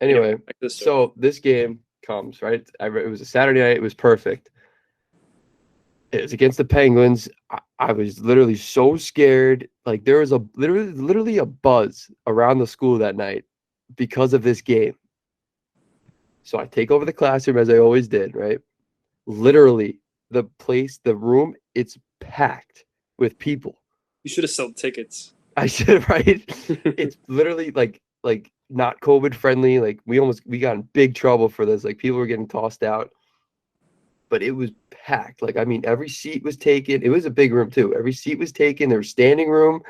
Anyway, back to the story. so this game comes, right? It was a Saturday night. It was perfect. It was against the Penguins. I was literally so scared. Like there was literally a buzz around the school that night because of this game. So I take over the classroom as I always did, right? Literally, the room, it's packed with people. You should have sold tickets. I should, right? It's literally like not COVID friendly. Like we got in big trouble for this. Like people were getting tossed out. But it was packed. Like I mean, every seat was taken. It was a big room too. Every seat was taken. There was standing room.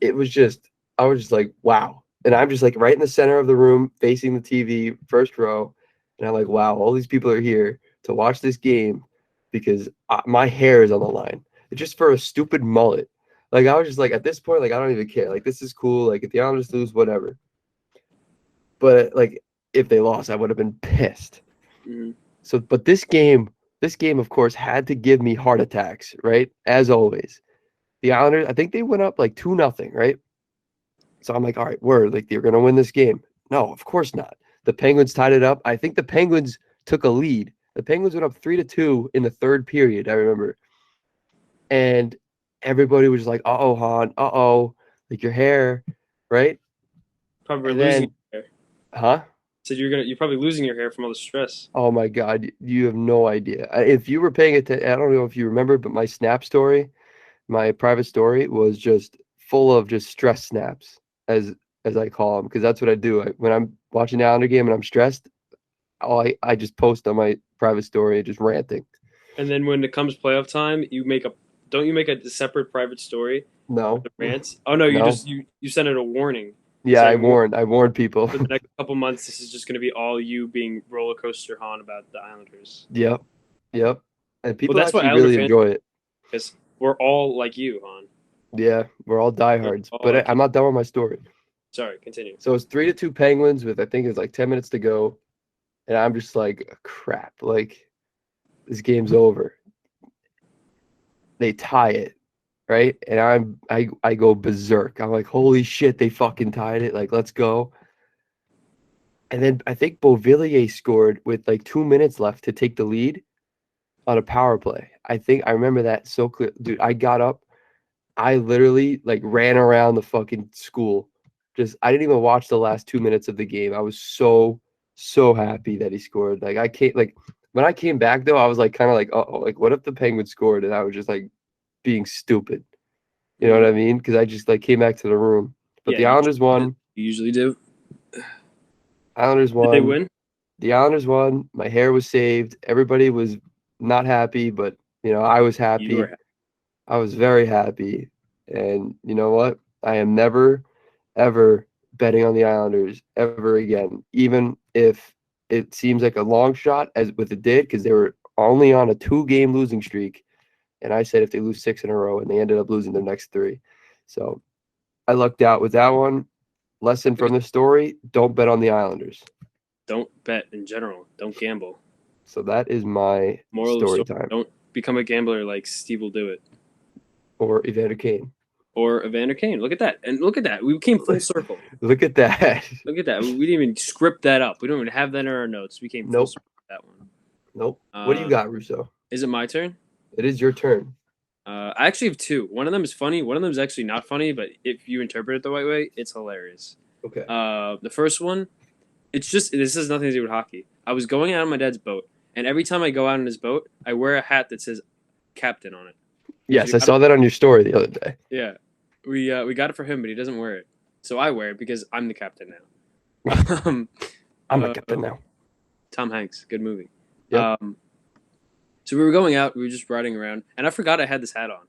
I was just like, wow. And I'm just like right in the center of the room, facing the TV, first row. And I'm like, wow, all these people are here to watch this game because my hair is on the line. It's just for a stupid mullet. Like I was just like, at this point, like I don't even care. Like this is cool. Like if the Islanders lose, whatever. But like if they lost, I would have been pissed. Mm-hmm. So, but this game, of course, had to give me heart attacks, right? As always. The Islanders, I think they went up like 2-0, right? So I'm like, all right, like they're gonna win this game. No, of course not. The Penguins tied it up. I think the Penguins took a lead. The Penguins went up 3-2 in the third period, I remember. And everybody was like, uh-oh, Han, uh-oh, like your hair, right? Probably losing your hair. Huh? Said you're probably losing your hair from all the stress. Oh my God, you have no idea. If you were paying attention, I don't know if you remember, but my snap story, my private story was just full of just stress snaps, as I call them, because that's what I do. When I'm watching the Islander game and I'm stressed, I just post on my private story just ranting. And then when it comes playoff time, don't you make a separate private story? No. With the rants? Oh no, you send it a warning. Yeah, I warned people. For the next couple months, this is just going to be all you being roller coaster Han about the Islanders. Yep. And people that's actually really enjoy it. Because we're all like you, Han. Yeah, we're all diehards. But I'm not done with my story. Sorry, continue. So it's 3-2 Penguins with I think it's like 10 minutes to go, and I'm just like, crap, like this game's over. They tie it. Right. And I go berserk. I'm like, holy shit, they fucking tied it. Like, let's go. And then I think Beauvillier scored with like 2 minutes left to take the lead on a power play. I think I remember that so clear. Dude, I got up. I literally like ran around the fucking school. I didn't even watch the last 2 minutes of the game. I was so happy that he scored. Like I can't When I came back though, I was like kind of like, oh, like what if the Penguins scored and I was just like being stupid? You know what I mean? Because I just like came back to the room. But Yeah, the Islanders won. You usually do. Islanders Did won. they win? The Islanders won. My hair was saved. Everybody was not happy, but I was You happy. were happy. I was very happy. And you know what? I am never, ever betting on the Islanders ever again, even if it seems like a long shot, as with it did, because they were only on a 2-game losing streak. And I said if they lose 6 in a row, and they ended up losing their next 3. So I lucked out with that one. Lesson from the story: don't bet on the Islanders. Don't bet in general. Don't gamble. So that is my Moral story of story: time. don't become a gambler like Steve will do it. Or Evander Kane. Or Evander Kane. Look at that. And look at that. We came full circle. Look at that. Look at that. We didn't even script that up. We don't even have that in our notes. We came full circle with that one. Nope. What do you got, Russo? Is it my turn? It is your turn. I actually have 2. One of them is funny. One of them is actually not funny, but if you interpret it the right way, it's hilarious. Okay. The first one, this has nothing to do with hockey. I was going out on my dad's boat, and every time I go out on his boat, I wear a hat that says captain on it. Yes, I saw that on your story the other day. Yeah. We got it for him, but he doesn't wear it. So I wear it because I'm the captain now. I'm the captain now. Tom Hanks, good movie. Yep. So we were going out, we were just riding around, and I forgot I had this hat on.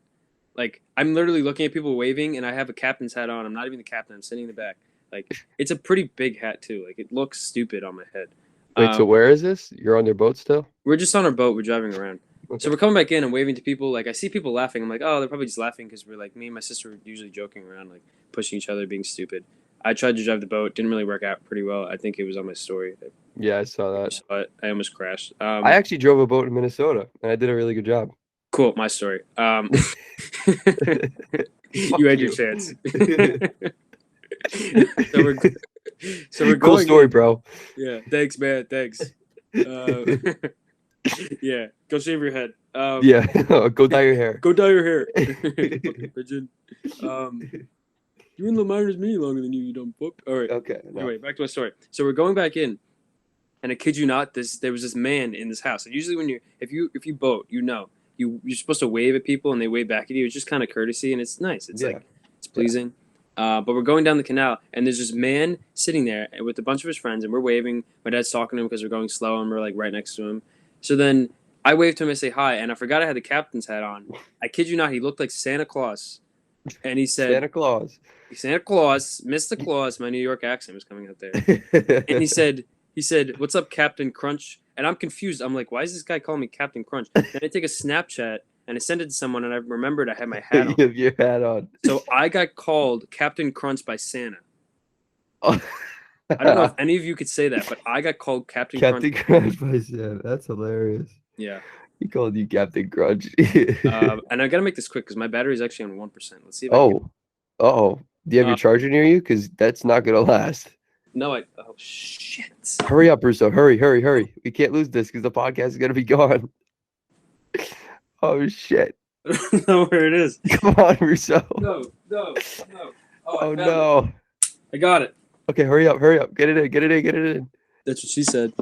Like, I'm literally looking at people waving, and I have a captain's hat on. I'm not even the captain. I'm sitting in the back. Like, it's a pretty big hat, too. Like, it looks stupid on my head. Wait, so where is this? You're on your boat still? We're just on our boat. We're driving around. Okay. So we're coming back in and waving to people. Like, I see people laughing. I'm like, oh, they're probably just laughing because we're like, me and my sister were usually joking around, like, pushing each other, being stupid. I tried to drive the boat. Didn't really work out pretty well. I think it was on my story. Yeah, I saw that. But I almost crashed. I actually drove a boat in Minnesota, and I did a really good job. Cool, my story. You had your chance. So we're cool going story, in. bro. Yeah, thanks, man. Thanks. Yeah, go shave your head. Yeah, go dye your hair. Go dye your hair. Fucking pigeon. You and Lamar's me longer than you, you dumb fuck. All right. Okay. No. Anyway, back to my story. So we're going back in, and I kid you not, there was this man in this house. And usually when if you boat, you're supposed to wave at people and they wave back at you. It's just kind of courtesy and it's nice. It's like it's pleasing. But we're going down the canal and there's this man sitting there with a bunch of his friends and we're waving. My dad's talking to him because we're going slow and we're like right next to him. So then I waved to him and say hi, and I forgot I had the captain's hat on. I kid you not, he looked like Santa Claus. And he said Santa Claus, Mr. Claus, my New York accent was coming out there. And he said, "What's up, Captain Crunch?" And I'm confused. I'm like, why is this guy calling me Captain Crunch? Then I take a Snapchat and I send it to someone, and I remembered I had my hat on. You have your hat on. So I got called Captain Crunch by Santa. Oh. I don't know if any of you could say that, but I got called Captain Crunch by Santa. That's hilarious. Yeah. He called you Captain Crunch. And I got to make this quick because my battery is actually on 1%. Let's see if do you have your charger near you? Because that's not going to last. No, oh, shit. Hurry up, Russo. Hurry. We can't lose this because the podcast is going to be gone. Oh, shit. I don't know where it is. Come on, Russo. No. Oh no. I got it. Okay, hurry up. Get it in. That's what she said.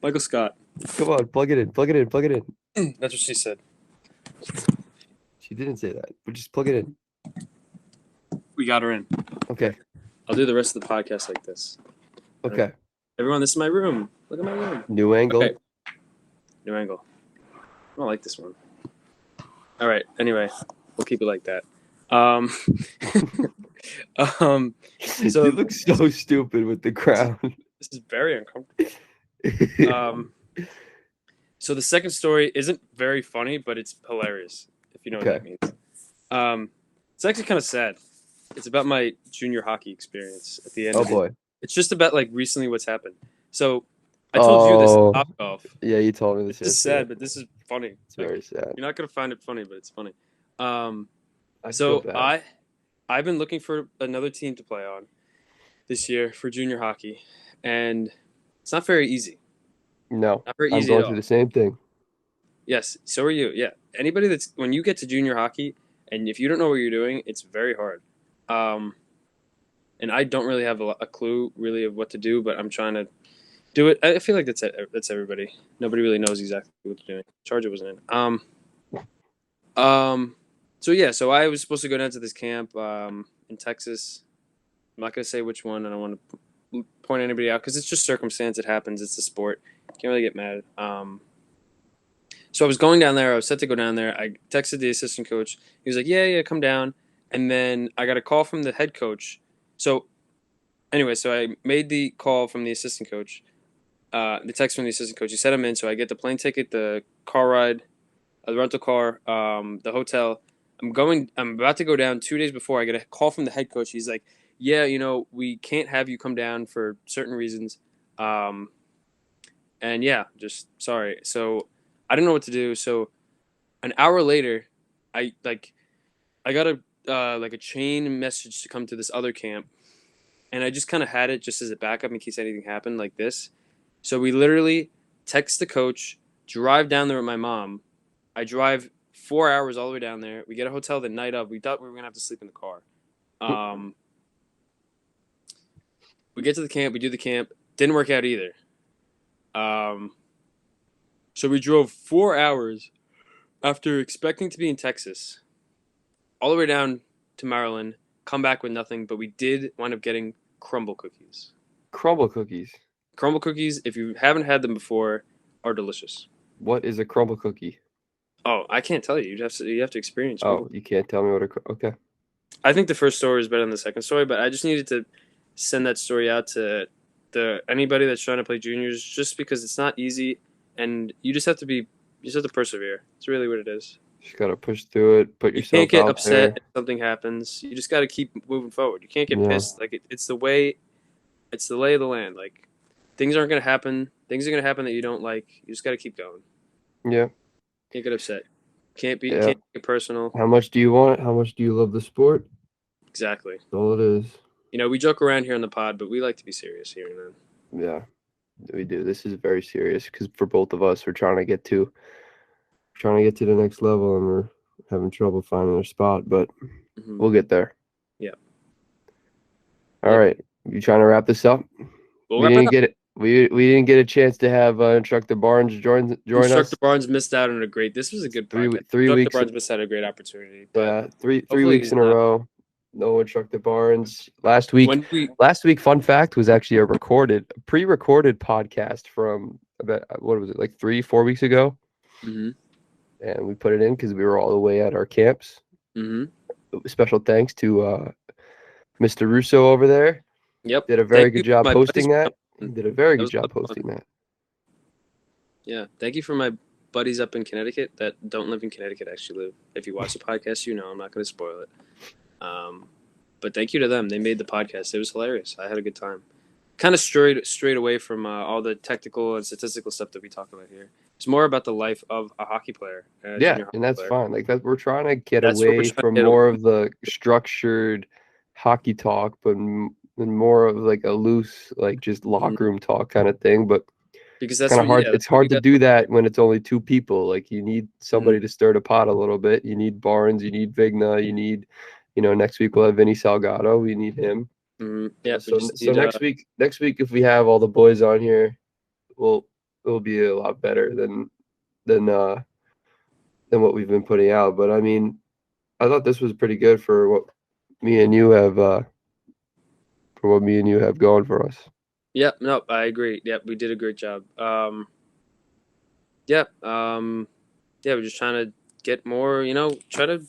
Michael Scott. Come on, plug it in. That's what she said. She didn't say that, but just plug it in. We got her in. Okay. I'll do the rest of the podcast like this. Okay. Everyone, this is my room. Look at my room. New angle. Okay. New angle. I don't like this one. All right. Anyway, we'll keep it like that. So you look so stupid with the crown. This is very uncomfortable. So the second story isn't very funny, but it's hilarious, if you know what that means. It's actually kind of sad. It's about my junior hockey experience at the end. Oh boy. It's just about like recently what's happened. So I told you this in Top Golf. Yeah, you told me this. This is sad, but this is funny. It's very sad. You're not gonna find it funny, but it's funny. So I've been looking for another team to play on this year for junior hockey, and it's not very easy. No, not very I'm easy going at all. through the same thing. Yes, so are you. Yeah, anybody that's when you get to junior hockey, and if you don't know what you're doing, it's very hard. And I don't really have a clue really of what to do, but I'm trying to do it. I feel like that's everybody. Nobody really knows exactly what they're doing. Charger wasn't in. So yeah, so I was supposed to go down to this camp in Texas. I'm not gonna say which one. I don't want to point anybody out because it's just circumstance. It happens. It's a sport. Can't really get mad. So I was going down there. I was set to go down there. I texted the assistant coach. He was like, "Yeah, yeah, come down." And then I got a call from the head coach. So anyway, so I made the call from the assistant coach. The text from the assistant coach. He said I'm in, so I get the plane ticket, the car ride, the rental car, the hotel. I'm about to go down 2 days before. I get a call from the head coach. He's like, "Yeah, we can't have you come down for certain reasons, and yeah, just sorry." So I didn't know what to do. So an hour later, I like I got a chain message to come to this other camp, and I just kind of had it just as a backup in case anything happened like this. So we literally text the coach, drive down there with my mom. I drive 4 hours all the way down there. We get a hotel the night of. We thought we were gonna have to sleep in the car. We get to the camp. We do the camp. Didn't work out either. So we drove 4 hours after expecting to be in Texas, all the way down to Maryland. Come back with nothing, but we did wind up getting crumble cookies. Crumble cookies. Crumble cookies, if you haven't had them before, are delicious. What is a crumble cookie? Oh, I can't tell you. You have to experience. Oh, you can't tell me what okay. I think the first story is better than the second story, but I just needed to send that story out to anybody that's trying to play juniors, just because it's not easy, and you just have to persevere. It's really what it is. Just gotta push through it. Put You yourself can't get out upset there. if something happens. You just got to keep moving forward. You can't get Yeah. pissed. Like it's the way, it's the lay of the land. Like things aren't gonna happen. Things are gonna happen that you don't like. You just got to keep going. Yeah. Can't get upset. Can't Yeah. Can't get personal. How much do you want it? How much do you love the sport? Exactly. That's all it is. We joke around here on the pod, but we like to be serious here and then. Yeah, we do. This is very serious because for both of us, we're trying to get to the next level, and we're having trouble finding a spot, but we'll get there. Yeah. All right. You trying to wrap this up? We'll we wrap didn't it up. get it. We didn't get a chance to have Instructor Barnes join Instructor us. Barnes missed out on a great. This was a good podcast. Three Instructor weeks. Barnes missed out on a great opportunity. But Yeah, three hopefully weeks he's in a not. row. No Instructor Barnes. Last week, fun fact, was actually a pre-recorded podcast from about, what was it, like 3-4 weeks ago? Mm-hmm. And we put it in because we were all the way at our camps. Mm-hmm. Special thanks to Mr. Russo over there. Yep. Did a very good job posting that. He did a very good job posting that. Yeah. Thank you for my buddies up in Connecticut that don't live in Connecticut, actually live. If you watch the podcast, I'm not going to spoil it. But thank you to them. They made the podcast. It was hilarious. I had a good time. Kind of strayed away from all the technical and statistical stuff that we talk about here. It's more about the life of a hockey player. Yeah, and that's fine. Like that, we're trying to get away from more of the structured hockey talk, but more of like a loose, like just locker room talk kind of thing. But because that's kind of hard. It's hard to do that when it's only two people. Like you need somebody to stir the pot a little bit. You need Barnes. You need Vigna. You need, next week we'll have Vinny Salgado. We need him. Yeah. So next week, if we have all the boys on here, it'll be a lot better than what we've been putting out. But I mean, I thought this was pretty good for what me and you have going for us. Yeah, no, I agree. Yeah, we did a great job. We're just trying to get more, try to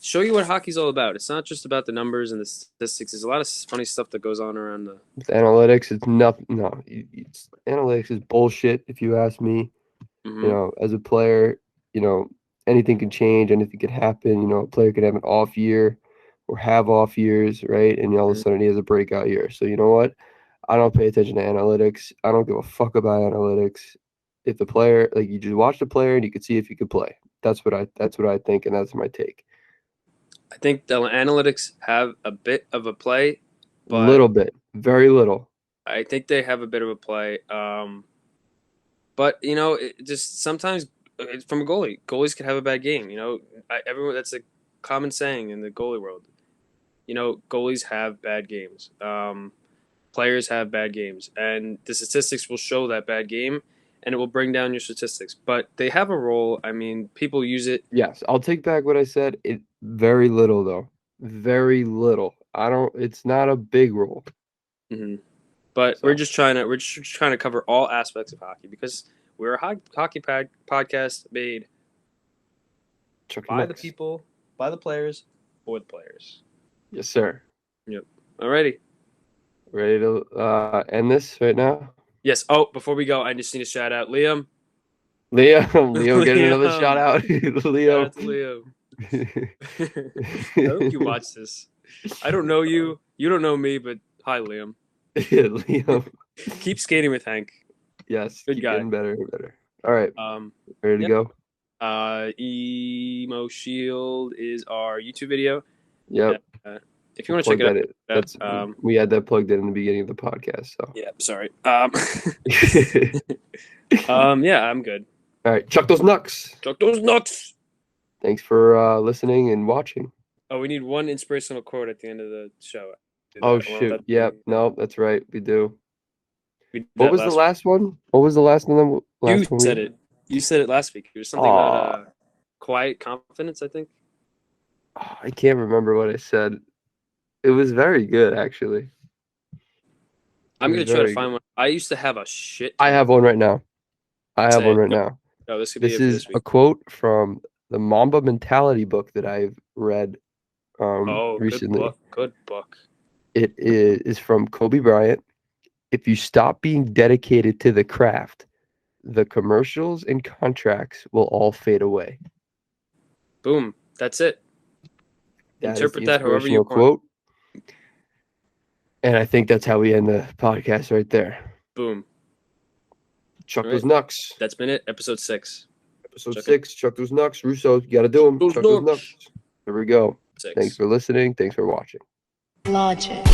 show you what hockey's all about. It's not just about the numbers and the statistics. There's a lot of funny stuff that goes on around the analytics. It's nothing. No, analytics is bullshit. If you ask me, as a player, anything can change, anything can happen. A player could have an off year or have off years, right? And all of a sudden he has a breakout year. So you know what? I don't pay attention to analytics. I don't give a fuck about analytics. If the player, like, you just watch the player and you can see if he could play. That's what I think, and that's my take. I think the analytics have a bit of a play, but little bit, very little. I think they have a bit of a play. But it just sometimes from a goalie, goalies can have a bad game. Everyone, that's a common saying in the goalie world. Goalies have bad games. players have bad games, and the statistics will show that bad game, and it will bring down your statistics. But they have a role. I mean, people use it. Yes, I'll take back what I said. It very little though. Very little. I don't. It's not a big role. But So. we're just trying to cover all aspects of hockey because we're a hockey podcast made Chuckin by the Knucks. people, by the players, for the players. Yes, sir. Yep. Alrighty. Ready to end this right now? Yes. Oh, before we go, I just need to shout out Liam. Liam getting another Liam. shout out. Shout out to Liam. I hope you watch this. I don't know you. You don't know me, but hi, Liam. Liam. Keep skating with Hank. Yes. Good guy. Getting better and better. All right. Ready to yep. go? Emo Shield is our YouTube video. Yep. If you want to check it out, we had that plugged in the beginning of the podcast. So yeah, sorry. Yeah, I'm good. All right, chuck those knucks. Chuck those nuts. Thanks for listening and watching. Oh, we need one inspirational quote at the end of the show. Oh shoot! Yeah, no, that's right. We do. What was the last one? What was the last one? You said it. You said it last week. It was something about quiet confidence, I think. I can't remember what I said. It was very good, actually. I'm going to try to find one. I used to have a shit. I have one right now. No, this is a quote from the Mamba Mentality book that I've read recently. Good book. It is from Kobe Bryant. If you stop being dedicated to the craft, the commercials and contracts will all fade away. Boom. That's it. Interpret that however you want. Quote. And I think that's how we end the podcast right there. Boom. Chuck those knucks. That's been it. Episode 6. Episode 6. Chuck those knucks. Russo, you got to do them. Chuck those knucks. There we go. 6. Thanks for listening. Thanks for watching. Logic.